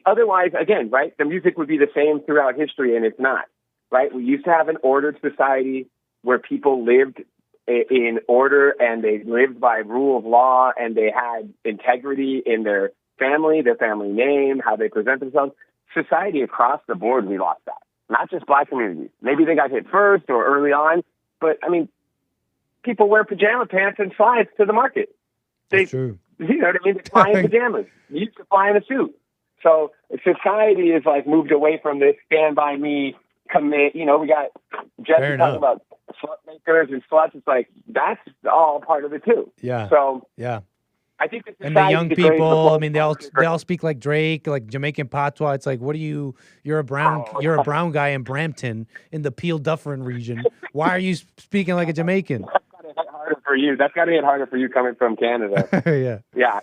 otherwise, again, right, the music would be the same throughout history, and it's not, right? We used to have an ordered society where people lived in order, and they lived by rule of law, and they had integrity in their family name, how they present themselves. Society across the board, we lost that. Not just black communities. Maybe they got hit first or early on, but I mean, people wear pajama pants and slides to the market. That's true. You know what I mean? They fly in pajamas. You used to fly in a suit. So society is like moved away from this Stand By Me commit. We got Jesse talking about slut makers and sluts. It's like, that's all part of it too. Yeah. So yeah. I think and the young people, I mean, they all speak like Drake, like Jamaican patois. It's like, what are you? You're a brown guy in Brampton in the Peel Dufferin region. Why are you speaking like a Jamaican? That's got to hit harder for you. That's got to hit harder for you coming from Canada. Yeah.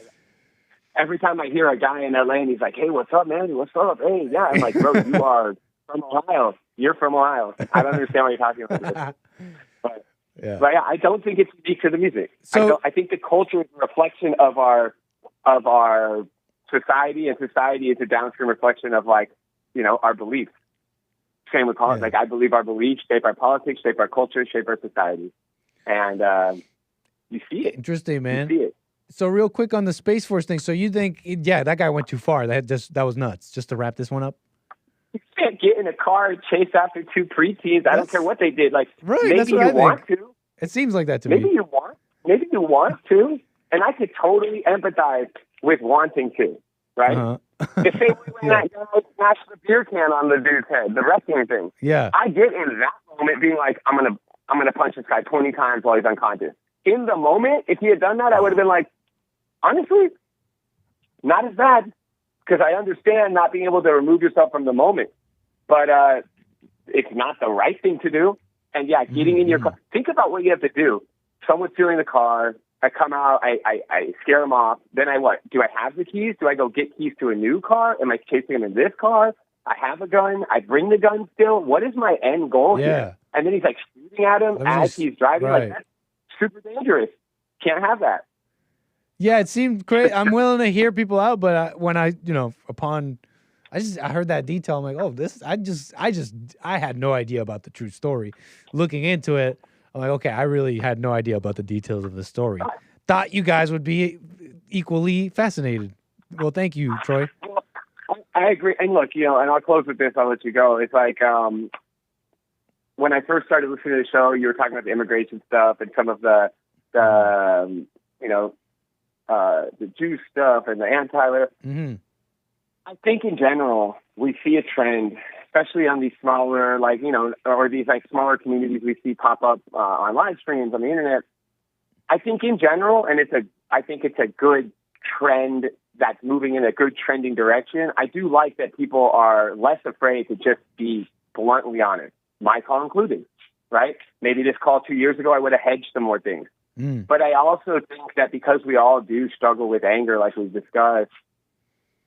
Every time I hear a guy in LA and he's like, "Hey, what's up, man? What's up? Hey, yeah." I'm like, "Bro, you are from Ohio. You're from Ohio. I don't understand why you're talking like this." But I don't think it's unique to the music. So I think the culture is a reflection of our society, and society is a downstream reflection of our beliefs. Same with politics. Like, I believe our beliefs shape our politics, shape our culture, shape our society, and you see it. Interesting, man. You see it. So real quick on the Space Force thing. So you think, that guy went too far. That was nuts. Just to wrap this one up. You can't get in a car and chase after two preteens. I don't care what they did. Like, maybe you want to. It seems like that to me. Maybe you want to. And I could totally empathize with wanting to, right? The same way when that guy smashed the beer can on the dude's head, the wrestling thing. Yeah. I get in that moment being like, I'm gonna punch this guy 20 times while he's unconscious. In the moment, if he had done that, I would have been like, honestly, not as bad. Because I understand not being able to remove yourself from the moment. But it's not the right thing to do. And getting in your car. Think about what you have to do. Someone's stealing the car. I come out. I scare them off. Then I what? Do I have the keys? Do I go get keys to a new car? Am I chasing him in this car? I have a gun. I bring the gun still. What is my end goal here? And then he's like shooting at him as he's driving. Like, that's super dangerous. Can't have that. Yeah, it seemed great. I'm willing to hear people out, but when I heard that detail, I'm like, oh, I had no idea about the true story. Looking into it, I'm like, okay, I really had no idea about the details of the story. Thought you guys would be equally fascinated. Well, thank you, Troy. I agree. And look, and I'll close with this. I'll let you go. It's like when I first started listening to the show, you were talking about the immigration stuff and some of the Jew stuff and the anti-life. Mm-hmm. I think in general, we see a trend, especially on these smaller, or these smaller communities we see pop up on live streams on the internet. I think in general, and I think it's a good trend that's moving in a good trending direction. I do like that people are less afraid to just be bluntly honest, my call included, right? Maybe this call 2 years ago, I would have hedged some more things. But I also think that because we all do struggle with anger, like we've discussed,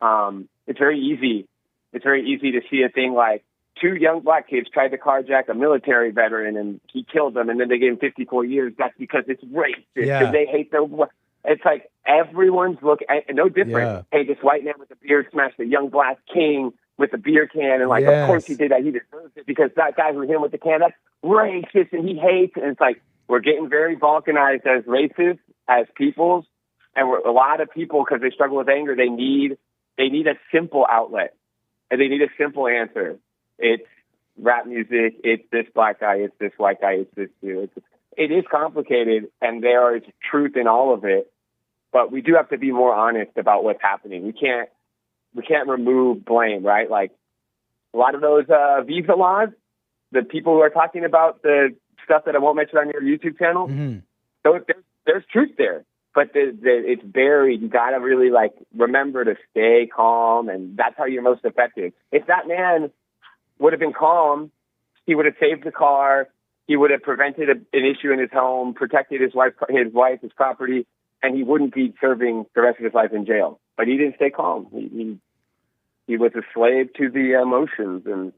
it's very easy. It's very easy to see a thing like 2 young black kids tried to carjack a military veteran and he killed them, and then they gave him 54 years. That's because it's racist. Because they hate the. It's like everyone's no different. Hey, this white man with a beard smashed a young black king with a beer can, and of course he did that. He deserves it because that guy who hit him with the can, that's racist, and he hates. And it's like, we're getting very balkanized as races, as peoples, and a lot of people, because they struggle with anger, they need a simple outlet, and they need a simple answer. It's rap music. It's this black guy. It's this white guy. It's this dude. It is complicated, and there is truth in all of it. but we do have to be more honest about what's happening. We can't remove blame, right? Like a lot of those visa laws, the people who are talking about the stuff that I won't mention on your YouTube channel, so there's truth there, but it's buried. You got to really like remember to stay calm, and that's how you're most effective. If that man would have been calm, he would have saved the car. He would have prevented an issue in his home, protected his wife, his property, and he wouldn't be serving the rest of his life in jail. But he didn't stay calm. He was a slave to the emotions, and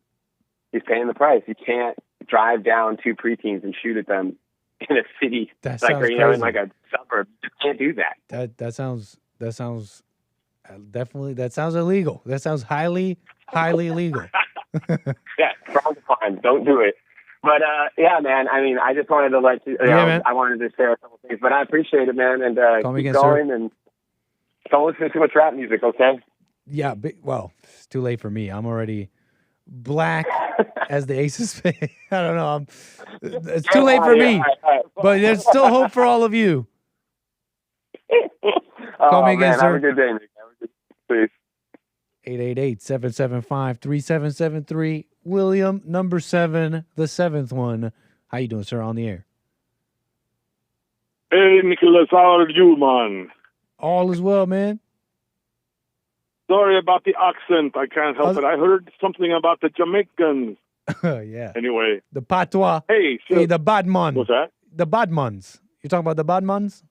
he's paying the price. You can't drive down two preteens and shoot at them in a city in like a suburb. You can't do that. That sounds definitely. That sounds illegal. That sounds highly illegal. Yeah, wrong crime. Don't do it. But yeah, man. I mean, I just wanted to let you. Man. I wanted to share a couple things, but I appreciate it, man. And Call me keep again, going, sir. and don't listen to too much rap music, okay? Yeah. Well, it's too late for me. I'm already black as the Aces fan. I don't know. It's too late for me. But there's still hope for all of you. Call me again, man, sir. Have a good day, Nick. Have a good day. Peace. 888-775-3773. William, number 7, the 7th one. How you doing, sir, on the air? Hey, Nicholas, how are you, man? All is well, man. Sorry about the accent. I can't help it. I heard something about the Jamaicans. Yeah. Anyway. The patois. Hey, the badman. What's that? The badmans. You're talking about the badmans?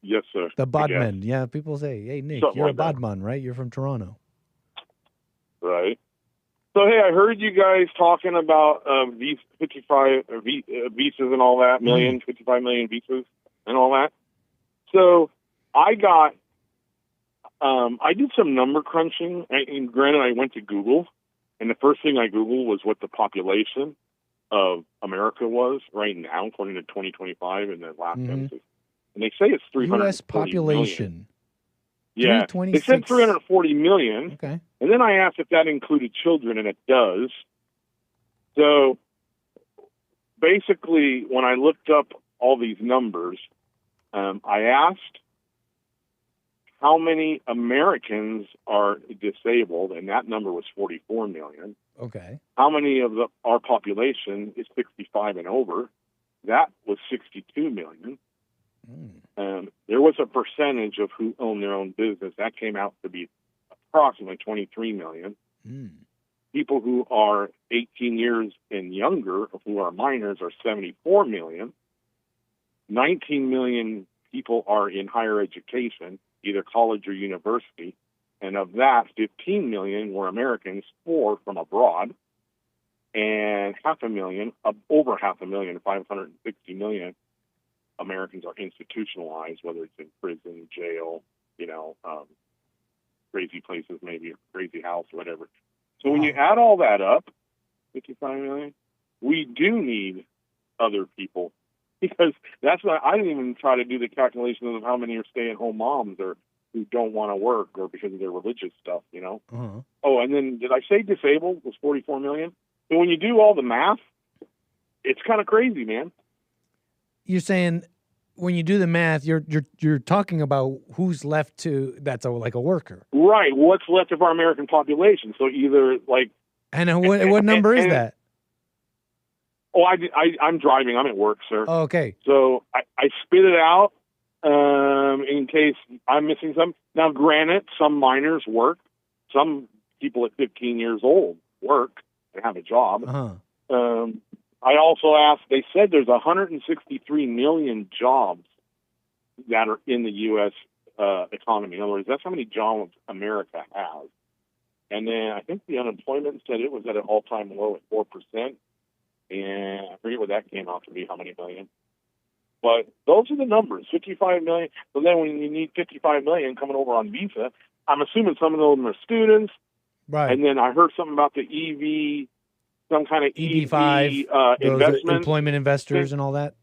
Yes, sir. The badmen. Yeah, people say, hey, Nick, Something you're like a that. badman, right? You're from Toronto. Right. So, hey, I heard you guys talking about these 55 visas and all that, 55 million visas and all that. So I did some number crunching, and granted, I went to Google, and the first thing I Googled was what the population of America was right now, according to 2025 in the last census. And they say it's 340 U.S. population. million. Yeah, they 326. said 340 million. Okay. And then I asked if that included children, and it does. So basically, when I looked up all these numbers, I asked how many Americans are disabled, and that number was 44 million. Okay. How many of our population is 65 and over? That was 62 million. There was a percentage of who own their own business. That came out to be approximately 23 million. People who are 18 years and younger, who are minors, are 74 million. 19 million people are in higher education, either college or university. And of that, 15 million were Americans, 4 from abroad. And over 560 million Americans are institutionalized, whether it's in prison, jail, crazy places, maybe a crazy house, whatever. So when you add all that up, 55 million, we do need other people, because that's why I didn't even try to do the calculations of how many are stay-at-home moms or who don't want to work or because of their religious stuff, Oh, and then did I say disabled was 44 million? So when you do all the math, it's kind of crazy, man. You're saying when you do the math, you're talking about who's left that's like a worker. Right. What's left of our American population? So either like. And what number is that? Oh, I'm driving. I'm at work, sir. Oh, okay. So I spit it out in case I'm missing some. Now, granted, some minors work. Some people at 15 years old work and have a job. I also asked, they said there's 163 million jobs that are in the U.S. Economy. In other words, that's how many jobs America has. And then I think the unemployment said it was at an all-time low at 4%. And I forget what that came out to be, how many million. But those are the numbers, 55 million. So then when you need 55 million coming over on visa, I'm assuming some of them are students. Right. And then I heard something about the EV, some kind of EB5, investment. employment investors and all that.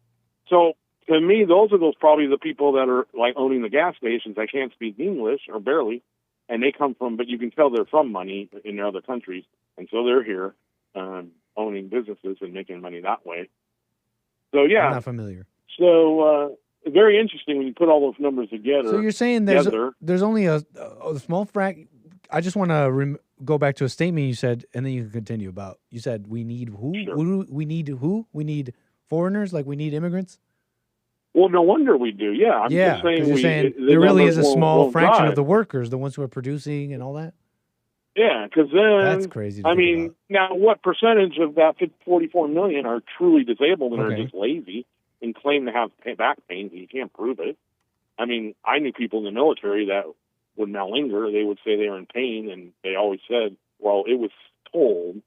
So to me, those are probably the people that are like owning the gas stations. I can't speak English or barely. And they come from, but you can tell they're from money in other countries. And so they're here owning businesses and making money that way. So, yeah. I'm not familiar. So very interesting when you put all those numbers together. So you're saying there's only a small fraction. I just want to go back to a statement you said, and then you can continue about. You said we need who? Sure. We need who? We need foreigners, like we need immigrants? Well, no wonder we do. Yeah, I'm just saying you're saying there really is a small fraction of the workers, the ones who are producing and all that. Yeah, because then that's crazy. I mean, now what percentage of that 44 million are truly disabled and are just lazy and claim to have back pain? You can't prove it. I mean, I knew people in the military that would malinger. They would say they were in pain, and they always said, "Well, it was told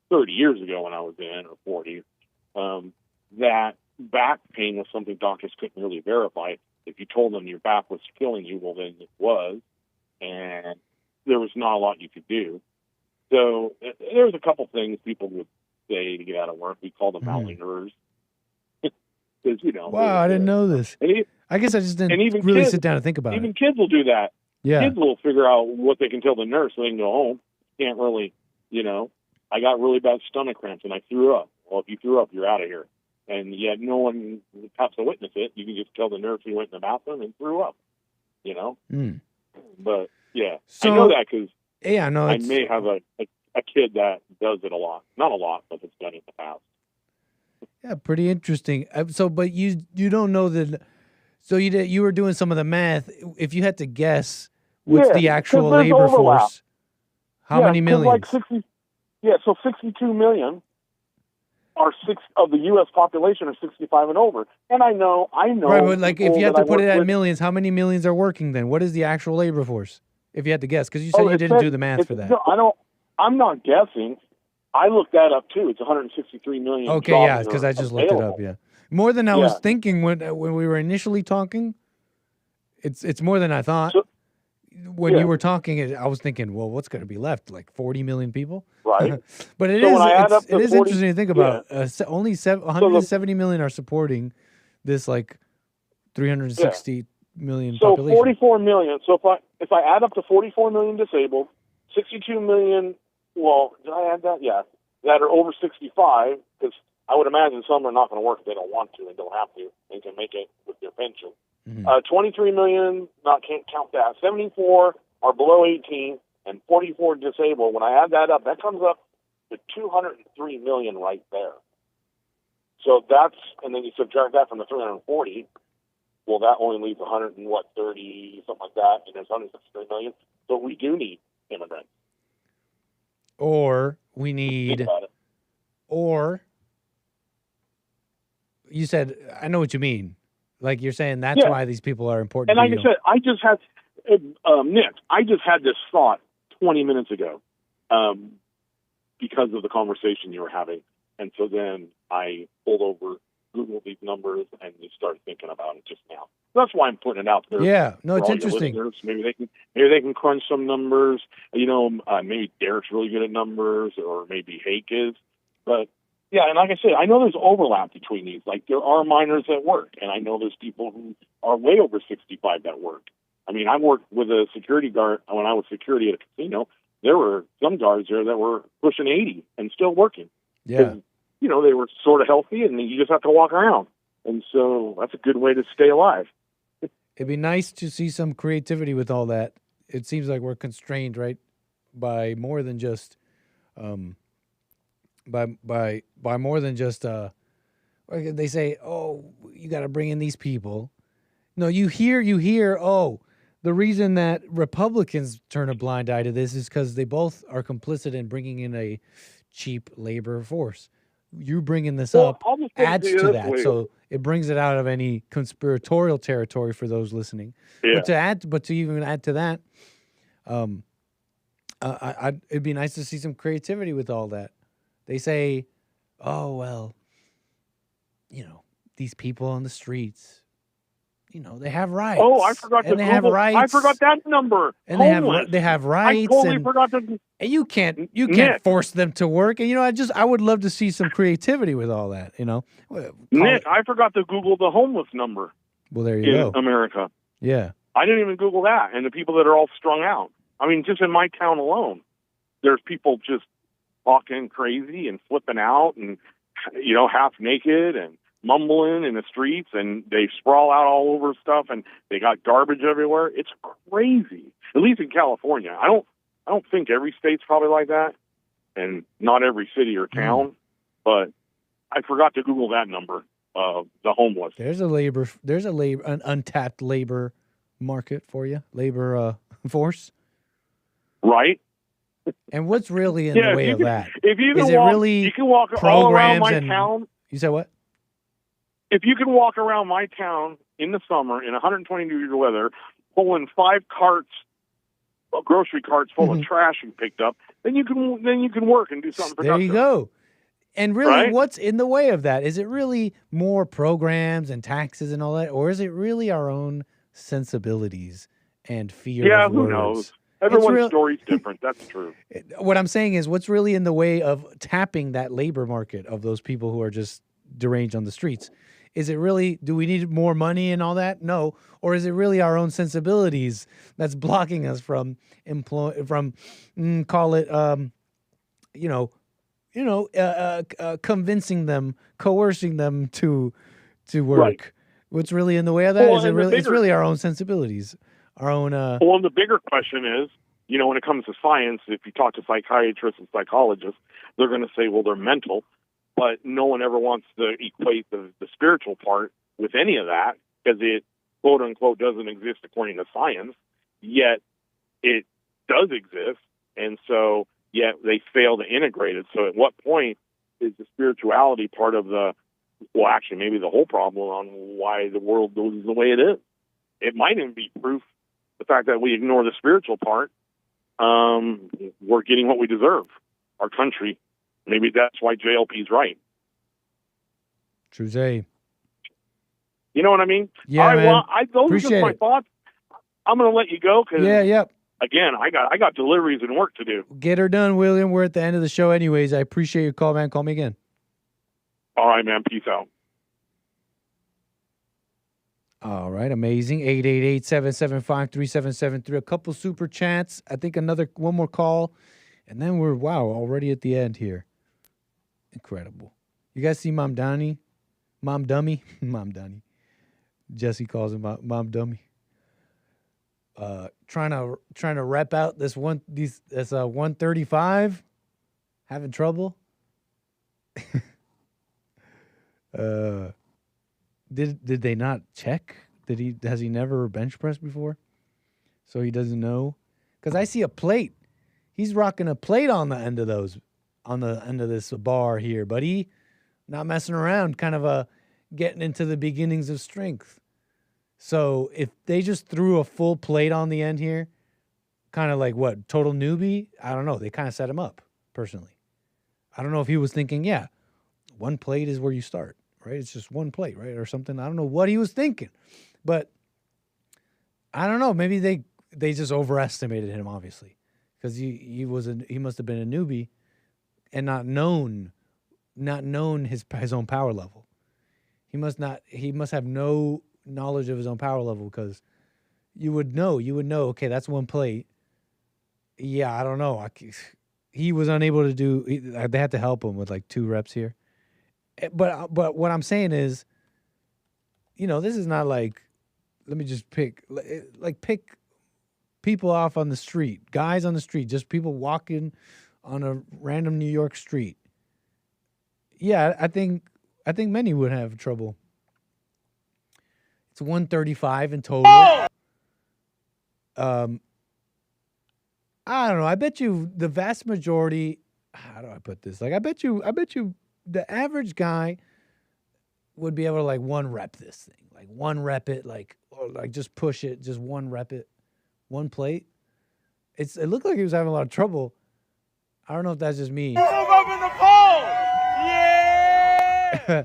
30 years ago when I was in, or 40, that back pain was something doctors couldn't really verify. If you told them your back was killing you, well, then it was, and there was not a lot you could do." So there's a couple things people would say to get out of work. We call them malingerers. Because, wow, I didn't know this. I guess I just didn't really sit down and think about it. Even kids will do that. Yeah. Kids will figure out what they can tell the nurse so they can go home. Can't really, I got really bad stomach cramps and I threw up. Well, if you threw up, you're out of here. And yet no one has to witness it. You can just tell the nurse you went in the bathroom and threw up, But, yeah, so, I know that because I may have a kid that does it a lot. Not a lot, but it's done it in the past. Yeah, pretty interesting. But you don't know that. So you were doing some of the math. If you had to guess, what's the actual labor force? How many millions? So 62 million are of the U.S. population are 65 and over. And I know. Right, but like if you have to put it at millions, how many millions are working then? What is the actual labor force? If you had to guess, because you said you didn't do the math for that. No, I'm not guessing. I looked that up too. It's 163 million. Okay, yeah, because I just looked it up. Yeah, more than I was thinking when we were initially talking. It's more than I thought. So, when you were talking, I was thinking, well, what's going to be left? Like 40 million people, right? But it is interesting to think about. Only 170 million are supporting this like 360 million population. 44 million. So if I add up to 44 million disabled, 62 million. Well, did I add that? Yeah, that are over 65, because I would imagine some are not going to work if they don't want to and don't have to and can make it with their pension. 23 million, can't count that. 74 are below 18 and 44 disabled. When I add that up, that comes up to 203 million right there. So and then you subtract that from the 340. Well, that only leaves 130, something like that, and there's 163 million. So we do need immigrants. Or we need, or you said, I know what you mean. Like you're saying that's why these people are important. And like I said, I just had, Nick, I just had this thought 20 minutes ago because of the conversation you were having. And so then I pulled over, Googled these numbers, and you started thinking about it just now. That's why I'm putting it out there. Yeah, no, it's interesting. Maybe they can crunch some numbers. Maybe Derek's really good at numbers, or maybe Hake is. But yeah, and like I said, I know there's overlap between these. Like there are minors that work, and I know there's people who are way over 65 that work. I mean, I worked with a security guard when I was security at a casino. There were some guards there that were pushing 80 and still working. Yeah. They were sort of healthy, and you just have to walk around. And so that's a good way to stay alive. It'd be nice to see some creativity with all that. It seems like we're constrained, right, by more than just, by more than just. They say, oh, you got to bring in these people. No, you hear. Oh, the reason that Republicans turn a blind eye to this is because they both are complicit in bringing in a cheap labor force. You bringing this up adds to that, so it brings it out of any conspiratorial territory for those listening. Yeah. But to even add to that, it'd be nice to see some creativity with all that. They say, "Oh well, these people on the streets, they have rights." Oh, I forgot to have rights. I forgot that number. And they have rights. I totally forgot to. And you can't force them to work. And I would love to see some creativity with all that. Nick, I forgot to Google the homeless number. Well, there you go. In America. Yeah. I didn't even Google that, and the people that are all strung out. I mean, just in my town alone, there's people just walking crazy and flipping out, and half naked, and mumbling in the streets, and they sprawl out all over stuff, and they got garbage everywhere. It's crazy. At least in California. I don't think every state's probably like that, and not every city or town. But I forgot to Google that number of the homeless. There's an untapped labor market for you, labor force. Right. And what's really in the way of that? If you can Is walk, it really you can walk all around programs my town. You said what? If you can walk around my town in the summer in 120-degree weather, pulling 5 carts, grocery carts full of trash you picked up, then you can work and do something productive. There you go. And really, Right? what's in the way of that? Is it really more programs and taxes and all that, or is it really our own sensibilities and fear? Yeah, of who words? knows? Everyone's story's different. That's true. What I'm saying is, what's really in the way of tapping that labor market of those people who are just deranged on the streets? Is it really, do we need more money and all that? No. Or is it really our own sensibilities that's blocking us from convincing them, coercing them to work? Right. What's really in the way of that? Well, Is it and really? It's really our own sensibilities, our own. Well, and the bigger question is, when it comes to science, if you talk to psychiatrists and psychologists, they're going to say, well, they're mental, but no one ever wants to equate the spiritual part with any of that because it, quote unquote, doesn't exist according to science, yet it does exist. And so, yet they fail to integrate it. So at what point is the spirituality part of actually maybe the whole problem on why the world is the way it is? It might even be proof, the fact that we ignore the spiritual part, we're getting what we deserve, our country. Maybe that's why JLP's right. True say. You know what I mean? Yeah, all right, man. well, those Appreciate are just my it. thoughts. I'm going to let you go because, Yep. again, I got deliveries and work to do. Get her done, William. We're at the end of the show anyways. I appreciate your call, man. Call me again. All right, man. Peace out. All right, amazing. 888-775-3773. A couple super chats. I think one more call. And then we're, already at the end here. Incredible. You guys see Mom Donnie? Mom Dummy? Mom Donnie. Jesse calls him Mom Dummy. Trying to rep out this 135. Having trouble. Did they not check? Has he never bench pressed before? So he doesn't know? Because I see a plate. He's rocking a plate on the end of this bar here, buddy. Not messing around, kind of getting into the beginnings of strength. So if they just threw a full plate on the end here, kind of like what, total newbie? I don't know. They kind of set him up, personally. I don't know if he was thinking, one plate is where you start, right? It's just one plate, right? Or something. I don't know what he was thinking. But I don't know. Maybe they just overestimated him, obviously. Because he must have been a newbie and not known his own power level. He must have no knowledge of his own power level because you would know, okay, that's one plate. Yeah, I don't know. He was unable to do, they had to help him with like 2 reps here. But what I'm saying is, this is not like, let me just pick people off on the street, guys on the street, just people walking on a random New York street. Yeah, I think many would have trouble. It's 135 in total. I don't know. I bet you the vast majority, how do I put this? Like I bet you the average guy would be able to like 1 rep this thing. Like 1 rep it, or just push it, just 1 rep it. 1 plate. It looked like he was having a lot of trouble. I don't know if that's just me. Move up in the pole! Yeah!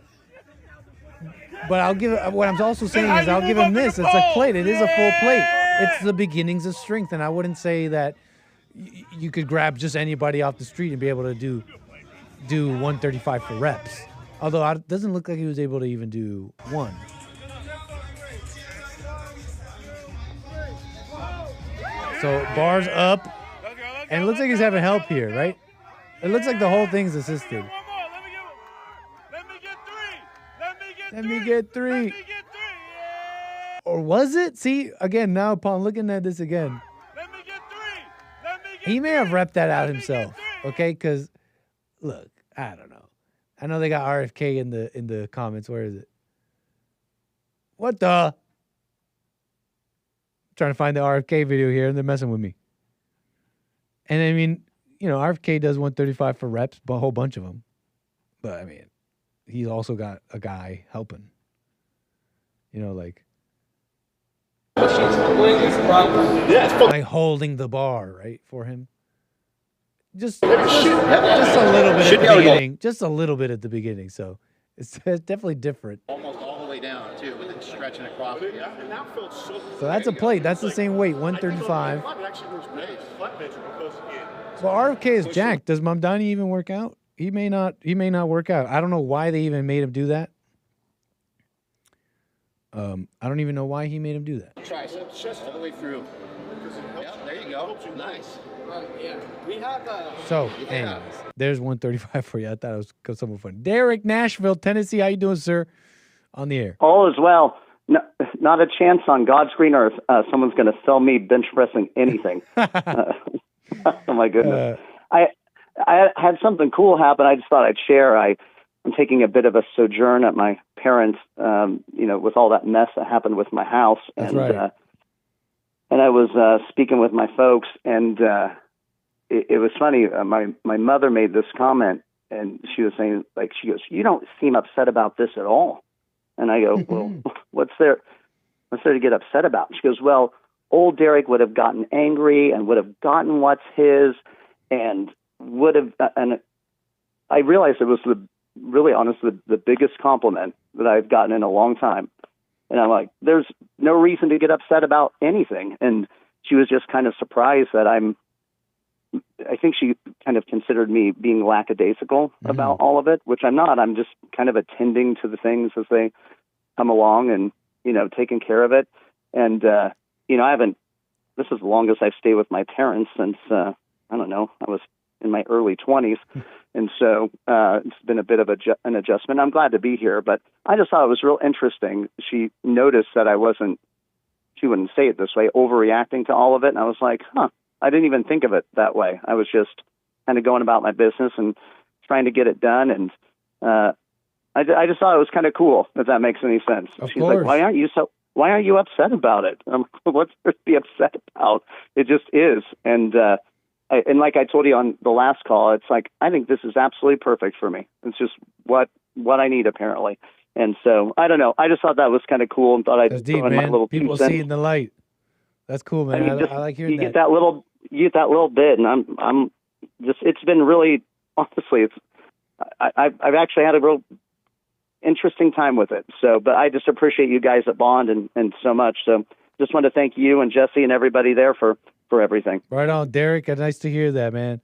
But what I'm also saying is I'll give him this. It's a plate. It is a full plate. It's the beginnings of strength. And I wouldn't say that you could grab just anybody off the street and be able to do 135 for reps. Although it doesn't look like he was able to even do 1. So bars up, and it looks like he's having help here, right? It looks like the whole thing's assisted. Let me get three. Or was it? See, again, now upon looking at this again, he may have repped that out himself, okay? Because, look, I don't know. I know they got RFK in the comments. Where is it? What the? I'm trying to find the RFK video here, and they're messing with me. And I mean, RFK does 135 for reps, but a whole bunch of them. But I mean, he's also got a guy helping. Like holding the bar, right, for him. Just a little bit at the beginning. Just a little bit at the beginning. So it's definitely different. Almost all the way down, too, with it stretching across. Yeah. So that's a plate. That's the same weight, 135. Well, RFK is jacked. Does Mamdani even work out? He may not work out. I don't know why they even made him do that. I don't even know why he made him do that. Triceps, just all the way through. Yeah, there you go. Nice. Yeah. We have So, anyways, there's 135 for you. I thought it was something fun. Derek, Nashville, Tennessee. How you doing, sir? On the air. All is well. No, not a chance on God's green earth someone's going to sell me bench pressing anything. Oh, my goodness. I had something cool happen. I just thought I'd share. I'm taking a bit of a sojourn at my parents', with all that mess that happened with my house. That's and right. And I was speaking with my folks, and it was funny. My mother made this comment, and she was saying, she goes, "You don't seem upset about this at all." And I go, "Well, what's there to get upset about?" She goes, "Well, old Derek would have gotten angry and would have gotten what's his, and would have." And I realized it was really honestly the biggest compliment that I've gotten in a long time. And I'm like, there's no reason to get upset about anything. And she was just kind of surprised that I think she kind of considered me being lackadaisical about all of it, which I'm not. I'm just kind of attending to the things as they come along and, taking care of it. And, this is the longest I've stayed with my parents since, I don't know, I was in my early 20s. And so it's been a bit of an adjustment. I'm glad to be here, but I just thought it was real interesting. She noticed that she wouldn't say it this way, overreacting to all of it. And I was like, I didn't even think of it that way. I was just kind of going about my business and trying to get it done. And I just thought it was kind of cool, if that makes any sense. She's like, why aren't you upset about it? I'm like, what's there to be upset about? It just is. And like I told you on the last call, it's like, I think this is absolutely perfect for me. It's just what I need, apparently. And so, I don't know. I just thought that was kind of cool and thought I'd throw in my little people seeing the light. That's cool, man. I like hearing that. You get that little bit, and I'm just, it's been really, honestly, I've actually had a real interesting time with it. So, but I just appreciate you guys at Bond and so much. So just want to thank you and Jesse and everybody there for everything. Right on, Derek. Nice to hear that, man.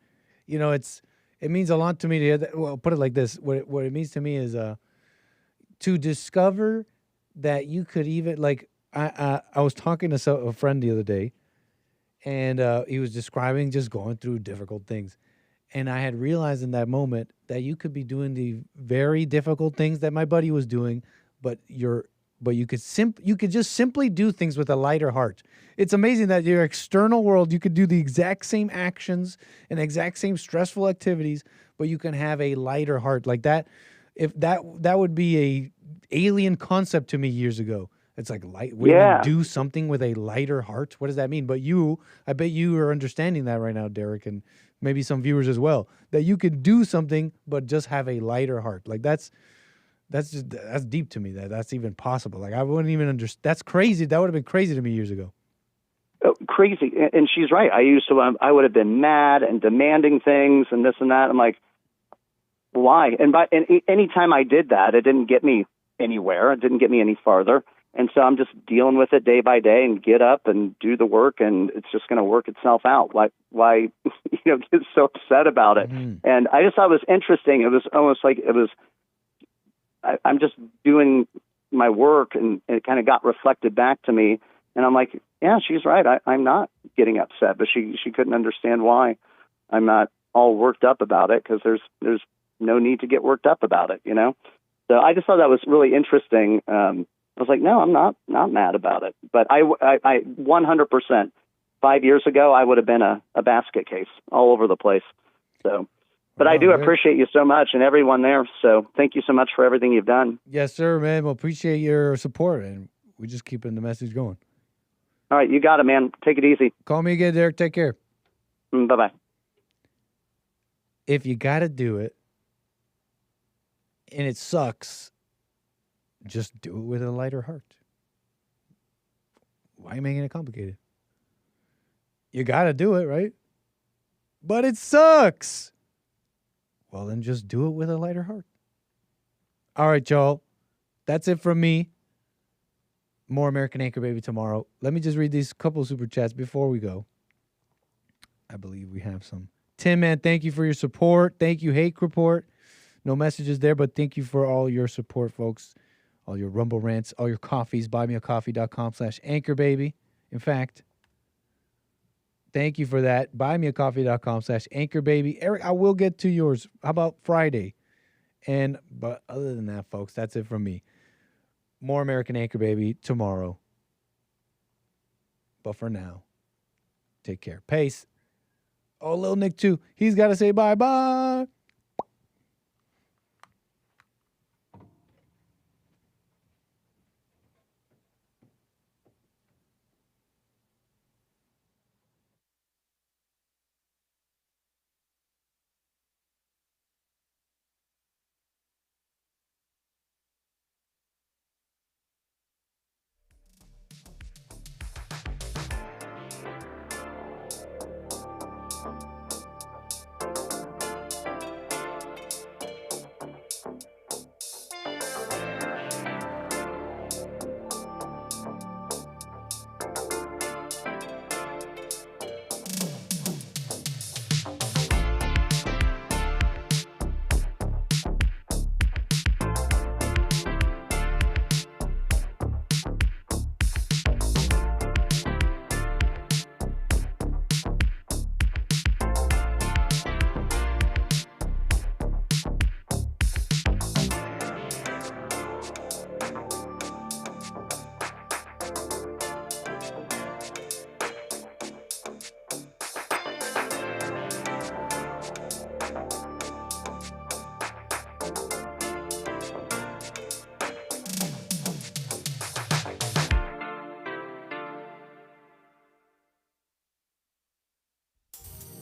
It means a lot to me to hear that. Well, put it like this. What it means to me is to discover that you could even, I was talking to a friend the other day, and he was describing just going through difficult things. And I had realized in that moment that you could be doing the very difficult things that my buddy was doing, but you could just simply do things with a lighter heart. It's amazing that your external world, you could do the exact same actions and exact same stressful activities, but you can have a lighter heart like that. If that would be a alien concept to me years ago. It's like light. We do something with a lighter heart. What does that mean? But I bet you are understanding that right now, Derek, and maybe some viewers as well, that you could do something, but just have a lighter heart. Like that's deep to me. That's even possible. Like I wouldn't even understand. That's crazy. That would have been crazy to me years ago. Oh, crazy. And she's right. I would have been mad and demanding things and this and that. I'm like, why? And any time I did that, it didn't get me anywhere. It didn't get me any farther. And so I'm just dealing with it day by day and get up and do the work, and it's just going to work itself out. Why get so upset about it? And I just thought it was interesting. It was almost like I'm just doing my work, and it kind of got reflected back to me. And I'm like, yeah, she's right. I'm not getting upset, but she couldn't understand why I'm not all worked up about it, because there's no need to get worked up about it, So I just thought that was really interesting. I was like, no, I'm not mad about it. But I 100%, 5 years ago, I would have been a basket case all over the place. So, but I do appreciate you so much and everyone there. So thank you so much for everything you've done. Yes, sir, man. Well, appreciate your support, and we're just keeping the message going. All right, you got it, man. Take it easy. Call me again, Derek. Take care. Bye-bye. If you got to do it, and it sucks, just do it with a lighter heart. Why are you making it complicated? You got to do it, right? But it sucks. Well, then just do it with a lighter heart. All right, y'all. That's it from me. More American Anchor Baby tomorrow. Let me just read these couple super chats before we go. I believe we have some. Tim, man, thank you for your support. Thank you, Hate Report. No messages there, but thank you for all your support, folks. All your Rumble rants, all your coffees. Buymeacoffee.com/anchorbaby. In fact, thank you for that. Buymeacoffee.com/anchorbaby. Eric, I will get to yours. How about Friday? But other than that, folks, that's it from me. More American Anchor Baby tomorrow. But for now, take care. Pace. Oh, Lil Nick too. He's got to say bye-bye.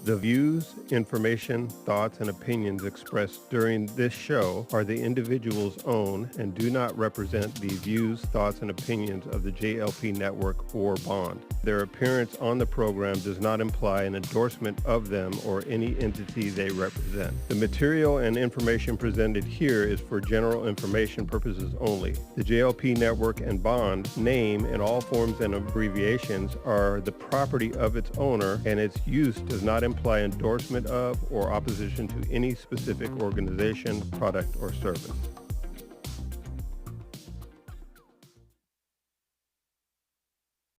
The views, information, thoughts, and opinions expressed during this show are the individual's own and do not represent the views, thoughts, and opinions of the JLP Network or Bond. Their appearance on the program does not imply an endorsement of them or any entity they represent. The material and information presented here is for general information purposes only. The JLP Network and Bond name and all forms and abbreviations are the property of its owner, and its use does not imply endorsement of or opposition to any specific organization, product, or service.